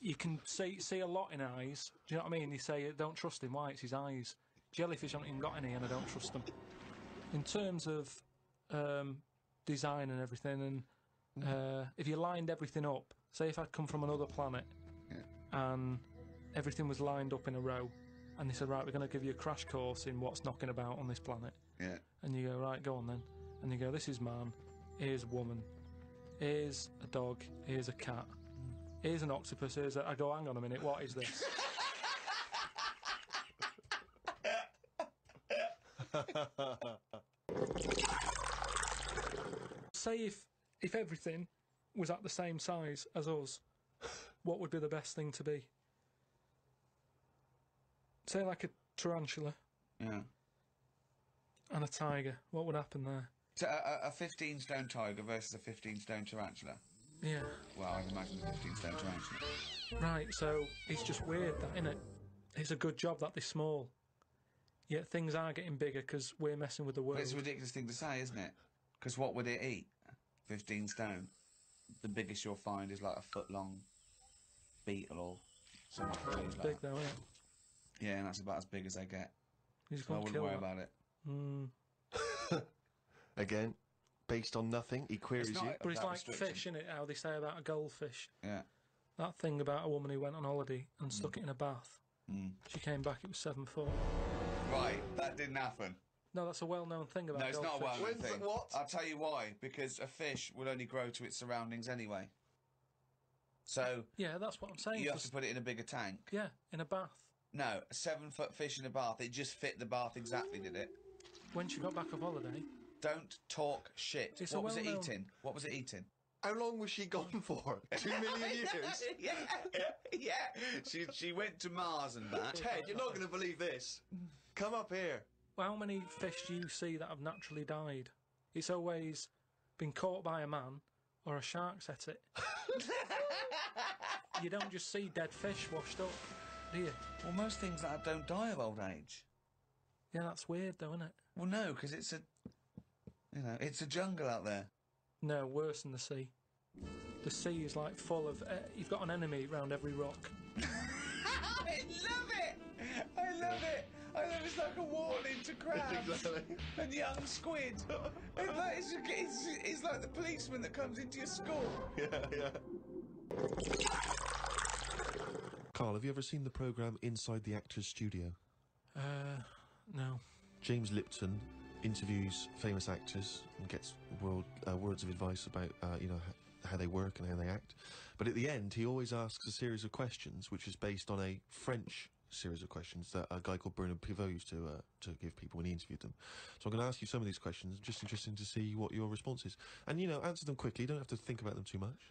You can see a lot in eyes. Do you know what I mean? They say, don't trust him. Why? It's his eyes. Jellyfish haven't even got any, and I don't trust them. In terms of design and everything, and if you lined everything up, say if I'd come from another planet, and everything was lined up in a row, and they said, right, we're going to give you a crash course in what's knocking about on this planet. Yeah. And you go, right, go on then. And you go, this is man, here's woman, here's a dog, here's a cat, here's an octopus, here's a... I go, hang on a minute, what is this? Say if everything was at the same size as us, what would be the best thing to be? Say like a tarantula. Yeah. And a tiger. What would happen there? So a 15-stone tiger versus a 15-stone tarantula. Yeah. Well, I'd imagine a 15-stone tarantula. Right, so it's just weird that, innit? It's a good job that they're small. Yet things are getting bigger because we're messing with the world. But it's a ridiculous thing to say, isn't it? Because what would it eat? 15 stone. The biggest you'll find is like a foot-long beetle or something crazy like big that. though, isn't it? Yeah, and that's about as big as they get. So I wouldn't worry about it. Again, based on nothing, he queries you. But it's like fish, innit? How they say about a goldfish. Yeah. That thing about a woman who went on holiday and stuck it in a bath. She came back, it was 7 foot. Right, that didn't happen. No, that's a well-known thing about goldfish. No, it's not a well-known thing. What? I'll tell you why. Because a fish will only grow to its surroundings anyway. So... Yeah, that's what I'm saying. You have to put it in a bigger tank. Yeah, in a bath. No, a 7-foot fish in a bath, it just fit the bath exactly, did it? When she got back off holiday... Don't talk shit. What was it eating? What was it eating? How long was she gone for? 2 million years? Yeah. She went to Mars and back. Ted, you're not going to believe this. Come up here. Well, how many fish do you see that have naturally died? It's always been caught by a man or a shark's at it. You don't just see dead fish washed up, do you? Well, most things like that don't die of old age. Yeah, that's weird though, isn't it? Well, no, because it's a... You know, it's a jungle out there. No, worse than the sea. The sea is like full of... you've got an enemy round every rock. I love it! I love it! It's like a warning to crabs Exactly. and young squid. It's like the policeman that comes into your school. Yeah. Karl, have you ever seen the programme Inside the Actors Studio? No. James Lipton interviews famous actors and gets words of advice about, how they work and how they act. But at the end, he always asks a series of questions, which is based on a French series of questions that a guy called Bernard Pivot used to give people when he interviewed them. So I'm going to ask you some of these questions, just interesting to see what your response is. And, answer them quickly, you don't have to think about them too much.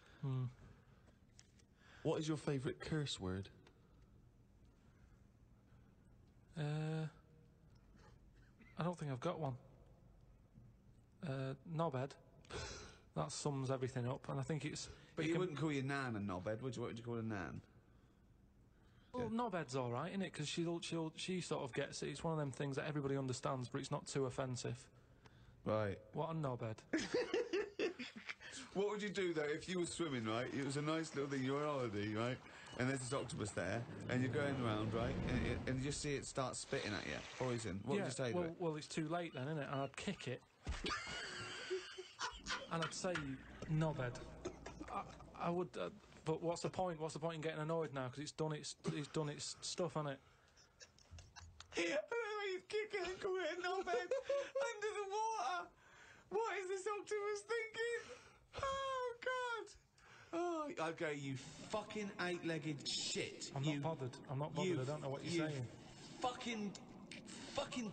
What is your favourite curse word? I don't think I've got one. Knobhead. That sums everything up, and I think it's... But you wouldn't call your nan a knobhead, would you? What would you call a nan? Well, knobhead's all right, isn't it? Because she sort of gets it. It's one of them things that everybody understands, but it's not too offensive. Right. What a knobhead. What would you do, though, if you were swimming, right? It was a nice little thing, you're on holiday, right? And there's this octopus there, and you're going around, right? And you just see it start spitting at you, poison. What would you say to it? Well, it's too late then, isn't it? And I'd kick it. and I'd say knobhead. I would, but what's the point? What's the point in getting annoyed now? Because it's done its stuff, hasn't it? He's kicking and calling it knobhead under the water. What is this octopus thinking? Oh, God. Oh, okay, you fucking eight-legged shit. I'm not bothered. I'm not bothered. I don't know what you're saying. Fucking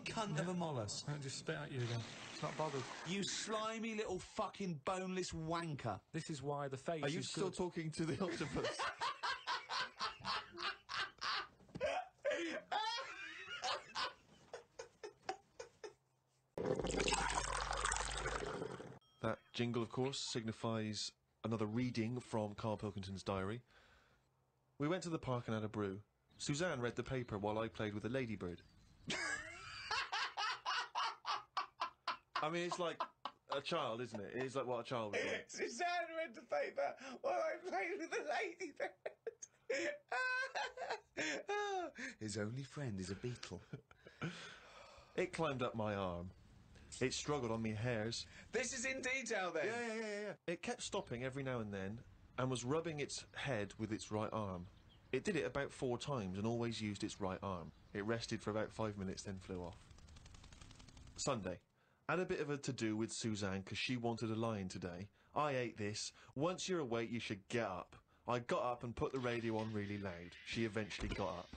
cunt of a mollusk. I'll just spit at you again. It's not bothered. You slimy little fucking boneless wanker. This is why the face Are you is still good. talking to the octopus? That jingle, of course, signifies another reading from Karl Pilkington's diary. We went to the park and had a brew. Suzanne read the paper while I played with a ladybird. I mean, it's like a child, isn't it? It's like what a child would do. Suzanne read the paper while I played with the ladybird. His only friend is a beetle. It climbed up my arm. It struggled on me hairs. This is in detail, then? Yeah. It kept stopping every now and then and was rubbing its head with its right arm. It did it about 4 times and always used its right arm. It rested for about 5 minutes, then flew off. Sunday. Had a bit of a to-do with Suzanne because she wanted a lion today. I ate this. Once you're awake, you should get up. I got up and put the radio on really loud. She eventually got up.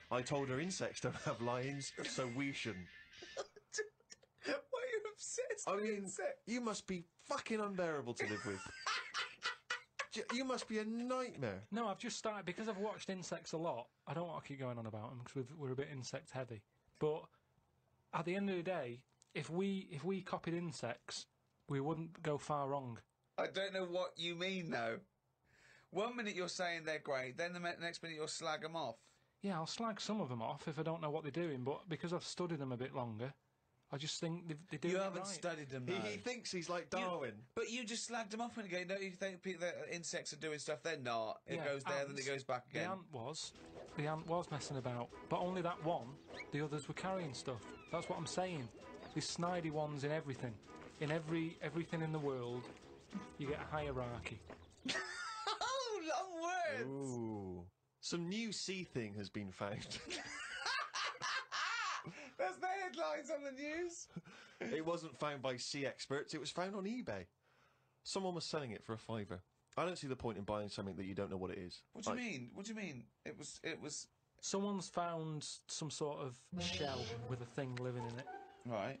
I told her insects don't have lions, so we shouldn't. Why are you obsessed I with mean, insects? you must be fucking unbearable to live with. You must be a nightmare. No, I've just started, because I've watched insects a lot. I don't want to keep going on about them because we're a bit insect heavy. But at the end of the day, if we copied insects, we wouldn't go far wrong. I don't know what you mean, though. 1 minute you're saying they're great, then the next minute you'll slag them off. Yeah, I'll slag some of them off if I don't know what they're doing, but because I've studied them a bit longer, I just think they do it You right. haven't studied them, though. He thinks he's like Darwin. But you just slagged them off and again. Don't you think that insects are doing stuff? They're not. It goes there, then it goes back again. The ant was messing about, but only that one. The others were carrying stuff. That's what I'm saying. These snidey ones in everything. In everything in the world, you get a hierarchy. Oh, long words! Ooh. Some new sea thing has been found. That's the headlines on the news. It wasn't found by sea experts, it was found on eBay. Someone was selling it for a £5. I don't see the point in buying something that you don't know what it is. What do you mean? What do you mean? It was... Someone's found some sort of shell with a thing living in it. Right.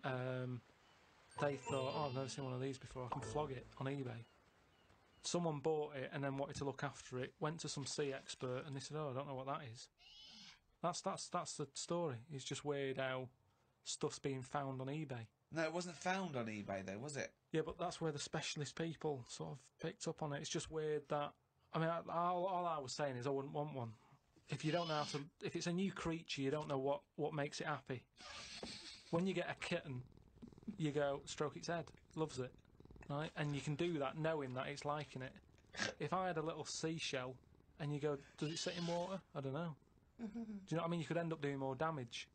They thought, oh, I've never seen one of these before, I can flog it on eBay. Someone bought it and then wanted to look after it, went to some sea expert and they said, oh, I don't know what that is. That's the story. It's just weird how stuff's being found on eBay. No, it wasn't found on eBay, though, was it? Yeah, but that's where the specialist people sort of picked up on it. It's just weird that... I mean, all I was saying is I wouldn't want one. If you don't know how to... If it's a new creature, you don't know what makes it happy. When you get a kitten, you go, stroke its head, loves it, right? And you can do that knowing that it's liking it. If I had a little seashell and you go, does it sit in water? I don't know. Do you know what I mean? You could end up doing more damage.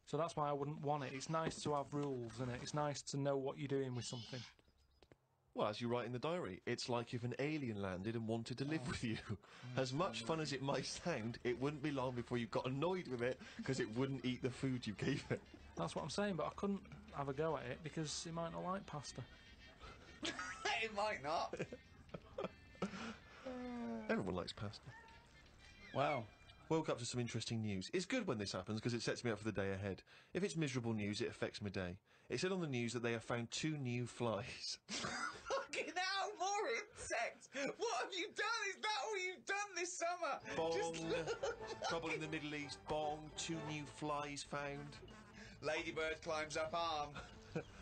So that's why I wouldn't want it. It's nice to have rules, isn't it? It's nice to know what you're doing with something. Well, as you write in the diary, it's like if an alien landed and wanted to live with you. As much fun as it might sound, it wouldn't be long before you got annoyed with it because it wouldn't eat the food you gave it. That's what I'm saying, but I couldn't have a go at it because it might not like pasta. It might not. Everyone likes pasta. Wow. Woke up to some interesting news. It's good when this happens because it sets me up for the day ahead. If it's miserable news, it affects my day. It said on the news that they have found 2 new flies. Fucking hell, more insects! What have you done? Is that all you've done this summer? Bong. Trouble in the Middle East. Bong. 2 new flies found. Ladybird climbs up arm.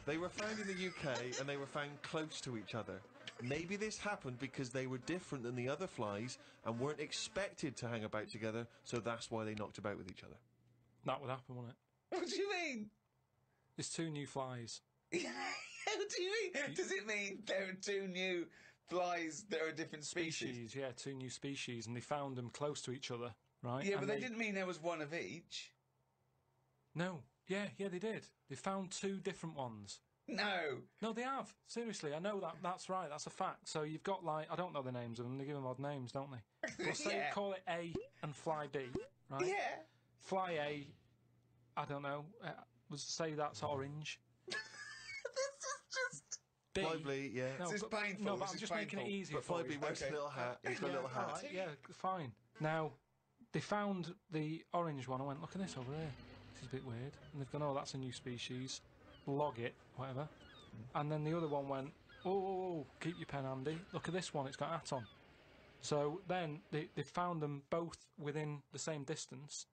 They were found in the UK and they were found close to each other. Maybe this happened because they were different than the other flies and weren't expected to hang about together, so that's why they knocked about with each other. That would happen, wouldn't it? What do you mean? There's 2 new flies. What do you mean? Does it mean there are 2 new flies that are a different species? Yeah, 2 new species, and they found them close to each other, right? Yeah, and but they didn't mean there was one of each. No. Yeah, they did. They found 2 different ones. No. No, they have. Seriously, I know that. That's right. That's a fact. So you've got, like, I don't know the names of them. They give them odd names, don't they? Well, say Yeah. call it A and Fly B, right? Yeah. Fly A, I don't know. Say that's orange. This is just... B. Flyby, yeah. No, This is but, painful. No, but this I'm is just making it painful. easier But for Flyby you. wears a little hat. He's got a little hat. Right, yeah, fine. Now, they found the orange one. I went, look at this over here. This is a bit weird. And they've gone, oh, that's a new species. Log it, whatever. And then the other one went, oh, keep your pen handy. Look at this one, it's got a hat on. So then they found them both within the same distance.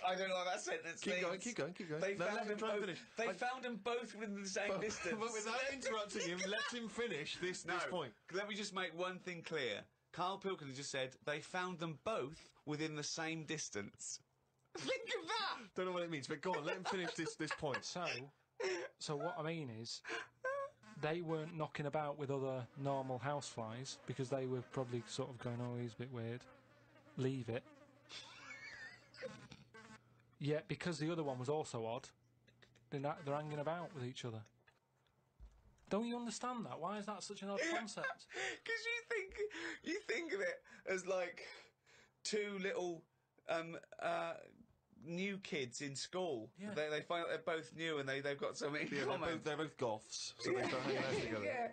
I don't know what that sentence means. Keep going. They No, found let him them try and both. finish. They found them both within the same distance. But without interrupting him, let him finish this point. Let me just make one thing clear. Karl Pilkington just said they found them both within the same distance. Think of that! Don't know what it means, but go on, let him finish this point. So what I mean is, they weren't knocking about with other normal houseflies because they were probably sort of going, oh, he's a bit weird. Leave it. Yet, because the other one was also odd, they're hanging about with each other. Don't you understand that? Why is that such an odd concept? Because you think of it as like two little new kids in school. Yeah. They find out they're both new and they've got something in common. They're both goths, so they start hanging out together. Yeah.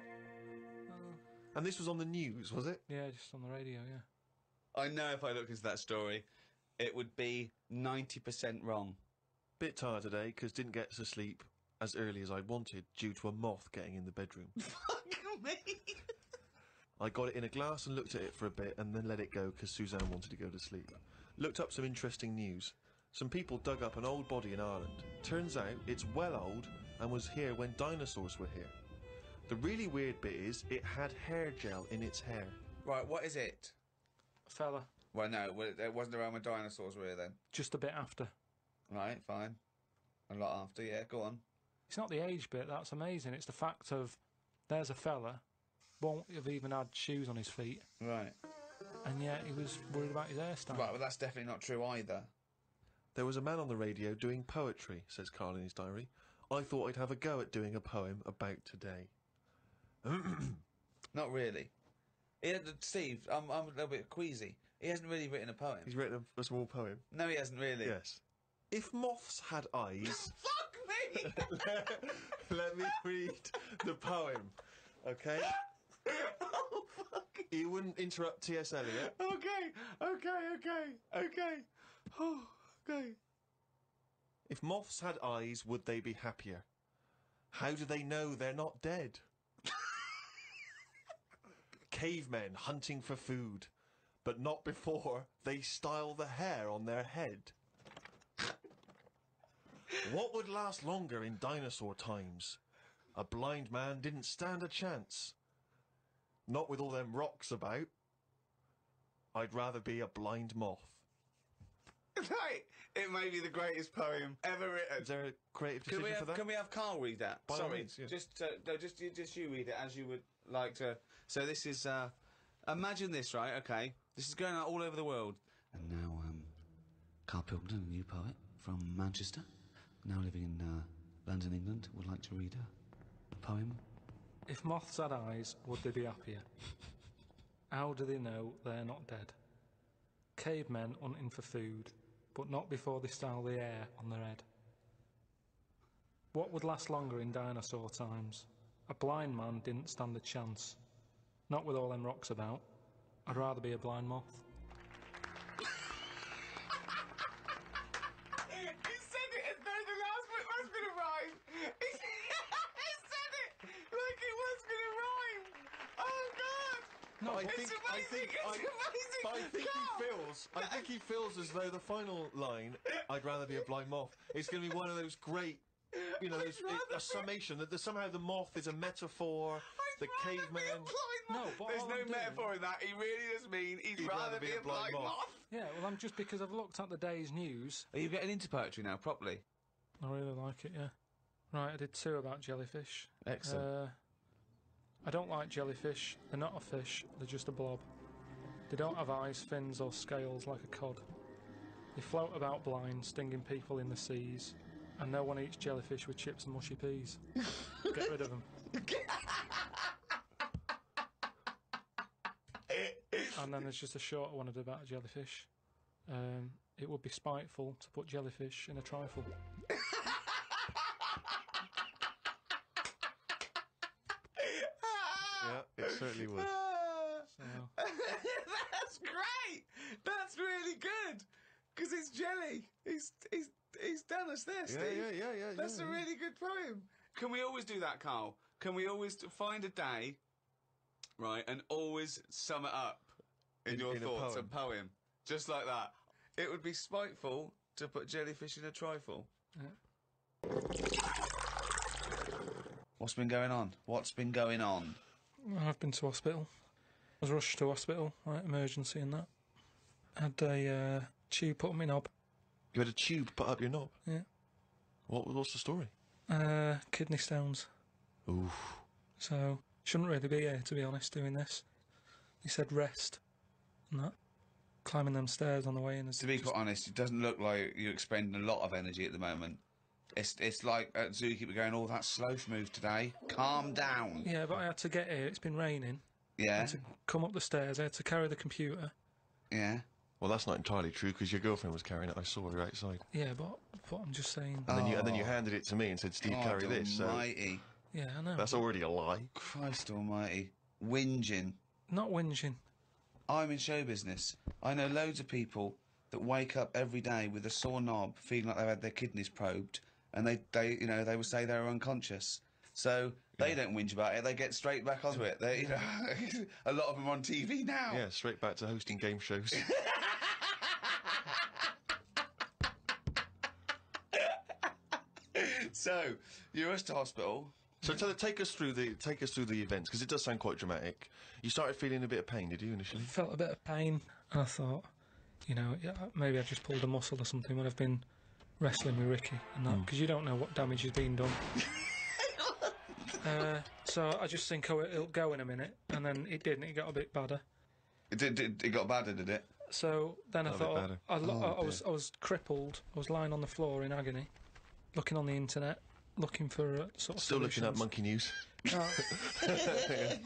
And this was on the news, was it? Yeah, just on the radio, yeah. I know if I looked into that story, it would be 90% wrong. Bit tired today because didn't get to sleep as early as I wanted due to a moth getting in the bedroom. Fuck me. I got it in a glass and looked at it for a bit and then let it go because Suzanne wanted to go to sleep. Looked up some interesting news. Some people dug up an old body in Ireland. Turns out it's well old and was here when dinosaurs were here. The really weird bit is it had hair gel in its hair. Right, what is it? Fella. Well, no, it wasn't around when dinosaurs were here then. Just a bit after. Right, fine. A lot after, yeah, go on. It's not the age bit, that's amazing. It's the fact of, there's a fella, won't have even had shoes on his feet, Right. and yet he was worried about his hairstyle. Right, well, that's definitely not true either. There was a man on the radio doing poetry, says Karl in his diary. I thought I'd have a go at doing a poem about today. Not really. Steve, I'm a little bit queasy. He hasn't really written a poem. He's written a small poem. No, he hasn't really. Yes. If moths had eyes... Fuck me! let me read the poem, okay? Oh, fuck. You wouldn't interrupt T.S. Eliot. Okay. Oh, okay. If moths had eyes, would they be happier? How do they know they're not dead? Cavemen hunting for food, but not before they style the hair on their head. What would last longer in dinosaur times? A blind man didn't stand a chance. Not with all them rocks about. I'd rather be a blind moth. Right, it may be the greatest poem ever written. Is there a creative decision for that? Can we have Karl read that? By all Sorry, means, yeah. just you read it as you would like to. So this is, imagine this, right? Okay, this is going out all over the world. And now, Karl Pilkington, a new poet from Manchester, now living in London, England, would like to read a poem. If moths had eyes, would they be happier? How do they know they're not dead? Cavemen hunting for food, but not before they style the hair on their head. What would last longer in dinosaur times? A blind man didn't stand a chance. Not with all them rocks about. I'd rather be a blind moth. He said it as though the last bit was going to rhyme. He said it like it was going to rhyme. Oh, God. No, I It's think amazing. but I think he feels as though the final line, I'd rather be a blind moth, is going to be one of those great, you know, a summation that somehow the moth is a metaphor, the caveman. No, but there's all no I'm doing- metaphor in that. He really does mean he'd rather be a blind moth. Yeah, well, I'm just because I've looked at the day's news. Are you getting into poetry now, properly? I really like it, yeah. Right, I did 2 about jellyfish. Excellent. I don't like jellyfish. They're not a fish, they're just a blob. They don't have eyes, fins or scales like a cod. They float about blind, stinging people in the seas. And no one eats jellyfish with chips and mushy peas. Get rid of them. And then there's just a short one about a jellyfish. It would be spiteful to put jellyfish in a trifle. Yeah, it certainly would. So, That's great. That's really good. Because it's jelly. He's done us there, Steve. Yeah. That's a really good poem. Can we always do that, Karl? Can we always find a day, right, and always sum it up in your thoughts, a poem, just like that? It would be spiteful to put jellyfish in a trifle. yeah. What's been going on? What's been going on? I've been to hospital. I was rushed to hospital, like emergency and that. Had a tube put on my knob. You had a tube put up your knob? Yeah. What's the story? Kidney stones. Oof. So, shouldn't really be here, to be honest, doing this. He said rest and that. Climbing them stairs on the way in. To be quite honest, it doesn't look like you're expending a lot of energy at the moment. It's like at Zookeeper going, oh, that sloth move today. Calm down. Yeah, but I had to get here. It's been raining. I Yeah, had to come up the stairs. I had to carry the computer. yeah. Well, that's not entirely true, because your girlfriend was carrying it. I saw her outside. Yeah, but I'm just saying. And then you handed it to me and said, Steve, carry this. So Almighty. Yeah, I know. that's already a lie. Christ almighty. Whinging. Not whinging. I'm in show business. I know loads of people that wake up every day with a sore knob, feeling like they've had their kidneys probed, and they would say they're unconscious. So they don't whinge about it. They get straight back onto it. They, a lot of them are on TV now. Yeah, straight back to hosting game shows. So you're rushed to hospital. So take us through the events, because it does sound quite dramatic. You started feeling a bit of pain, did you, initially? Felt a bit of pain, and I thought, yeah, maybe I just pulled a muscle or something when I've been wrestling with Ricky and that, because you don't know what damage has been done. So I just think, it'll go in a minute, and then it didn't. It got a bit badder. It got badder, did it? So then I thought, I was crippled. I was lying on the floor in agony, looking on the internet, looking for sort of Still looking solutions. at monkey news.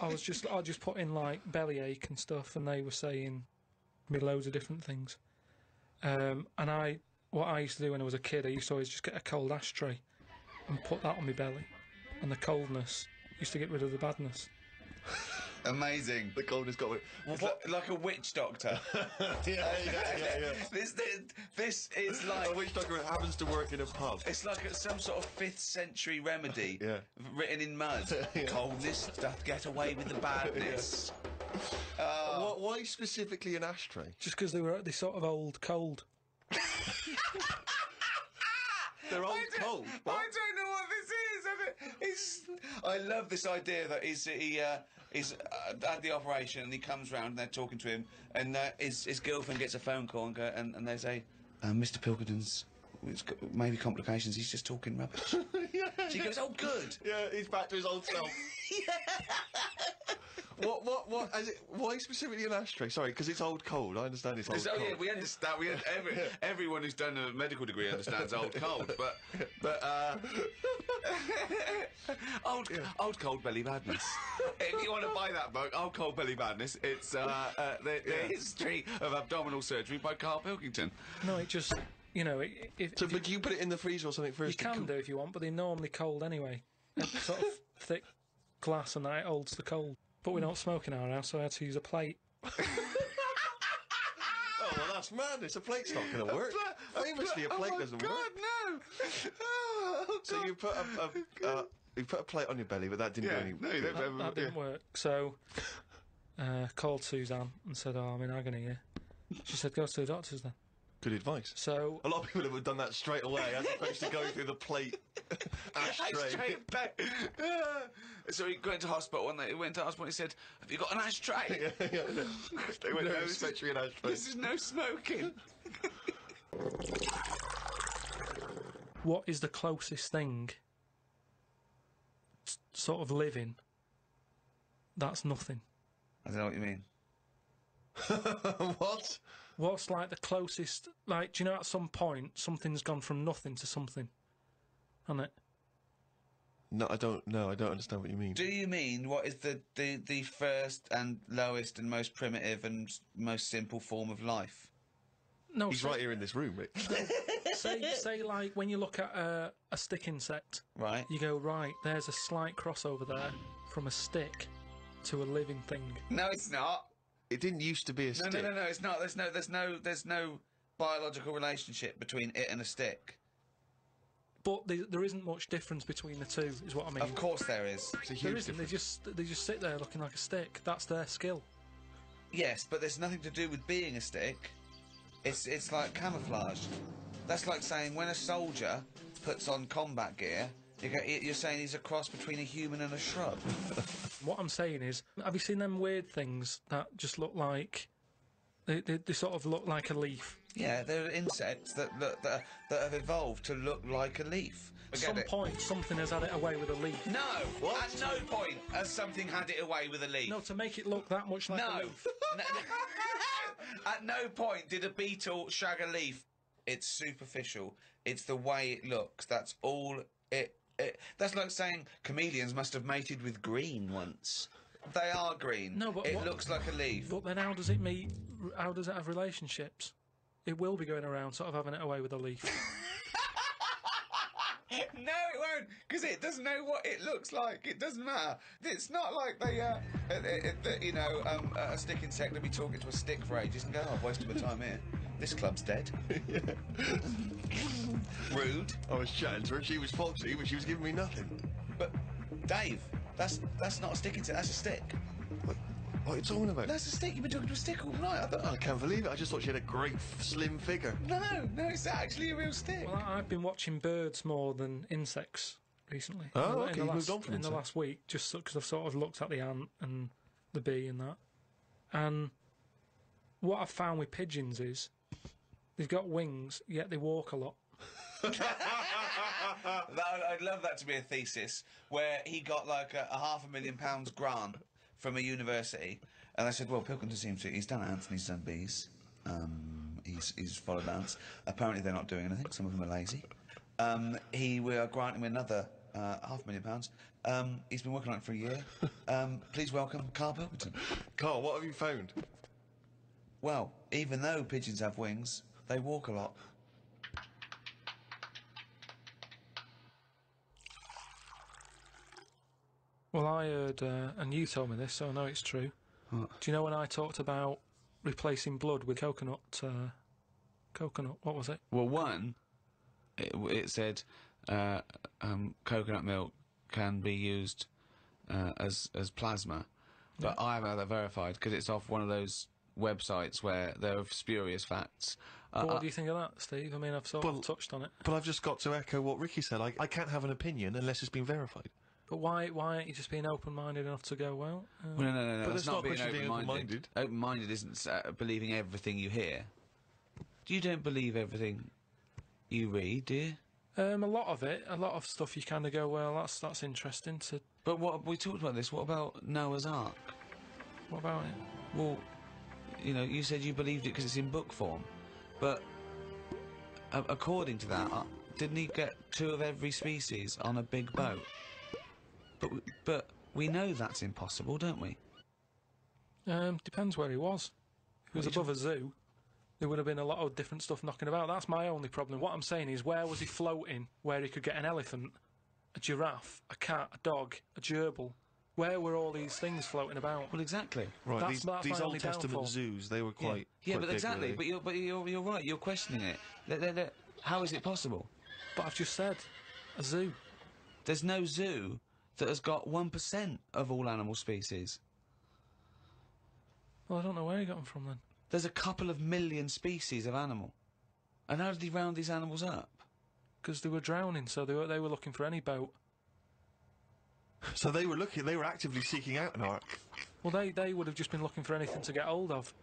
I just put in like bellyache and stuff, and they were saying me loads of different things. And what I used to do when I was a kid, I used to always just get a cold ashtray and put that on my belly, and the coldness used to get rid of the badness. Amazing. The coldness got it. Like a witch doctor. Yeah. This is like A witch doctor happens to work in a pub. it's like some sort of 5th century remedy Yeah. written in mud. Yeah. Coldness doth get away with the badness. Why specifically an ashtray? Just because they sort of old cold. They're old cold. What? I don't know what this is. I love this idea that he had the operation and he comes round and they're talking to him, and his girlfriend gets a phone call and they say, Mr. Pilkington's maybe complications. He's just talking rubbish. She goes, oh, good. Yeah, he's back to his old self. What is it? Why specifically an ashtray? Sorry, because it's old cold. I understand it's old cold. Yeah, we understand. Everyone who's done a medical degree understands old cold, but old cold belly badness. If you want to buy that book, Old Cold Belly Badness, it's the history of abdominal surgery by Karl Pilkington. No, it just But you put it in the freezer or something first? you can do if you want, but they're normally cold anyway. It's sort of thick glass, and that it holds the cold. But we don't smoke in our house, so I had to use a plate. Oh, well, that's madness. A plate's not going to work. Famously, a plate doesn't work. No! Oh, God. So you put a plate on your belly, but that didn't do any. That didn't work. So called Suzanne and said, "Oh, I'm in agony here." She said, "Go to the doctors then." Good advice. So A lot of people have done that straight away, as opposed to going through the plate ashtray. Straight back. So he went to hospital, and he went to hospital and he said, have you got an ashtray? Yeah. They went No, no dispensary and ashtray. This is no smoking. what is the closest thing sort of living that's nothing? I don't know what you mean. What? What's like the closest, like, do you know at some point something's gone from nothing to something, hasn't it? No, I don't. No, I don't understand what you mean. Do you mean what is the first and lowest and most primitive and most simple form of life? No, He's right here in this room, Rick. say like when you look at a stick insect, Right. you go, right, there's a slight crossover there from a stick to a living thing. No, it's not. It didn't used to be a stick. No, it's not. There's no biological relationship between it and a stick. But there isn't much difference between the two, is what I mean. Of course there is. It's a There huge isn't. difference. They just sit there looking like a stick. That's their skill. Yes, but there's nothing to do with being a stick. It's like camouflage. That's like saying when a soldier puts on combat gear, you're saying he's a cross between a human and a shrub. What I'm saying is, have you seen them weird things that just look like... They sort of look like a leaf? Yeah, they're insects that have evolved to look like a leaf. At some point, something has had it away with a leaf. No! What? At no point has something had it away with a leaf. No, to make it look that much like a No. leaf. At no point did a beetle shag a leaf. It's superficial. It's the way it looks. That's all it... That's like saying chameleons must have mated with green once. They are green. No, but it looks like a leaf. But then how does it meet... How does it have relationships? It will be going around sort of having it away with a leaf. No, it won't, because it doesn't know what it looks like. It doesn't matter. It's not like they, a stick insect will be talking to a stick for ages and go, "Oh, I've wasted my time here. This club's dead." Rude. I was chatting to her. She was foxy, but she was giving me nothing. But Dave, that's not a stick insect. That's a stick. What are you talking about? That's a stick. You've been talking to a stick all night. I can't believe it. I just thought she had a great slim figure. No, it's actually a real stick. Well, I've been watching birds more than insects recently. Oh, okay, you've moved on from in the insects. last week, just because I've sort of looked at the ant and the bee and that. And what I've found with pigeons is they've got wings, yet they walk a lot. I'd love that to be a thesis where he got like a £500,000 grant from a university, and I said, well, Pilkington seems to... He's done ants and he's done bees. He's followed ants. Apparently they're not doing anything. Some of them are lazy. We are granting him another £500,000. He's been working on it for a year. Please welcome Karl Pilkington. Karl, what have you found? Well, even though pigeons have wings, they walk a lot. Well, I heard, and you told me this, so I know it's true. What? Do you know when I talked about replacing blood with coconut, what was it? Well, one, it said coconut milk can be used as plasma, but I haven't had that verified because it's off one of those websites where there are spurious facts. But what do you think of that, Steve? I mean, I've sort of touched on it. But I've just got to echo what Ricky said. I can't have an opinion unless it's been verified. But why aren't you just being open-minded enough to go, well... Well, no. But That's it's not not a being question of being open-minded. Open-minded isn't believing everything you hear. You don't believe everything you read, do you? A lot of stuff you kind of go, well, that's interesting to... But what we talked about this. What about Noah's Ark? What about it? Well, you know, you said you believed it because it's in book form, but according to that, didn't he get 2 of every species on a big boat? But we know that's impossible, don't we? Depends where he was. If he was above a zoo, there would have been a lot of different stuff knocking about. That's my only problem. What I'm saying is, where was he floating where he could get an elephant, a giraffe, a cat, a dog, a gerbil? Where were all these things floating about? Well, exactly. Right, That's these my Old only Testament downfall. zoos, they were quite... Yeah, quite but big, exactly. really. But you're right. You're questioning it. How is it possible? But I've just said, a zoo. There's no zoo that has got 1% of all animal species. Well, I don't know where he got them from then. There's a couple of million species of animal. And how did he round these animals up? Because they were drowning, so they were looking for any boat. So they were actively seeking out an ark. Well, they would have just been looking for anything to get hold of.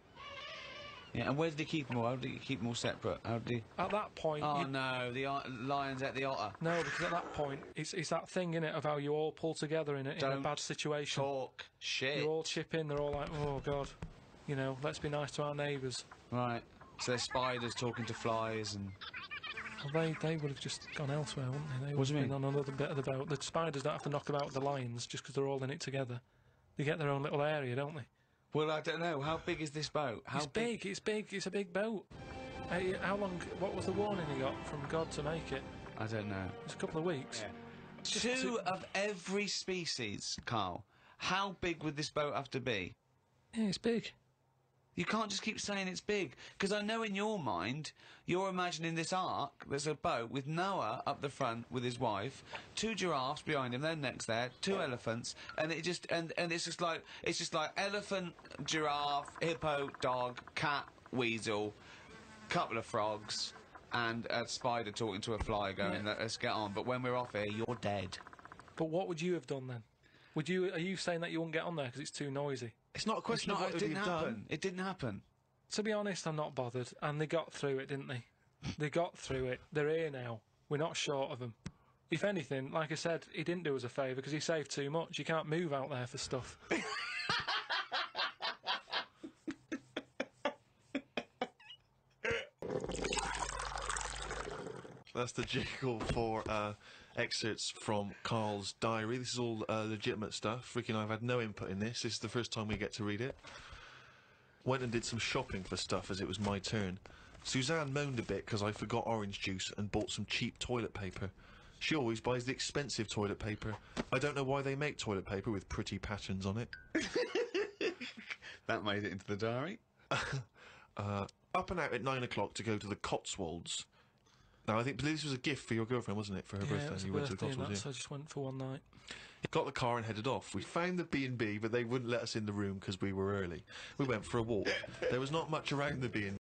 Yeah, and where did he keep them all? How did he keep them all separate? How did he... At that point... Oh, no, the lions at the otter. No, because at that point, it's that thing, innit, of how you all pull together in a bad situation. Talk shit. You all chip in, they're all like, oh, God, you know, let's be nice to our neighbours. Right, so there's spiders talking to flies and... Well, they would have just gone elsewhere, wouldn't they? They would What do you have been mean? on another bit of the boat. The spiders don't have to knock about the lions just because they're all in it together. They get their own little area, don't they? Well, I don't know. How big is this boat? How It's big. It's big. It's a big boat. How long? What was the warning he got from God to make it? I don't know. It's a couple of weeks. Two of every species, Karl. How big would this boat have to be? Yeah, it's big. You can't just keep saying it's big, because I know in your mind you're imagining this ark. There's a boat with Noah up the front with his wife, 2 giraffes behind him, then next there, 2 elephants, and it just and it's just like elephant, giraffe, hippo, dog, cat, weasel, couple of frogs, and a spider talking to a fly going, "Let's get on." But when we're off here, you're dead. But what would you have done then? Would you? Are you saying that you wouldn't get on there because it's too noisy? It's not a question of what it would didn't you've happen. done. It didn't happen. To be honest, I'm not bothered. And they got through it, didn't they? They got through it. They're here now. We're not short of them. If anything, like I said, he didn't do us a favour because he saved too much. You can't move out there for stuff. That's the jingle for excerpts from Karl's diary. This is all legitimate stuff. Ricky and I have had no input in this. This is the first time we get to read it. Went and did some shopping for stuff as it was my turn. Suzanne moaned a bit because I forgot orange juice and bought some cheap toilet paper. She always buys the expensive toilet paper. I don't know why they make toilet paper with pretty patterns on it. That made it into the diary. Up and out at 9 o'clock to go to the Cotswolds. Now, I think this was a gift for your girlfriend, wasn't it, for her Yeah, birthday? it was a You went to the birthday and Cotswolds, that, so I just went for one night. Got the car and headed off. We found the B&B, but they wouldn't let us in the room because we were early. We went for a walk. There was not much around the B&B.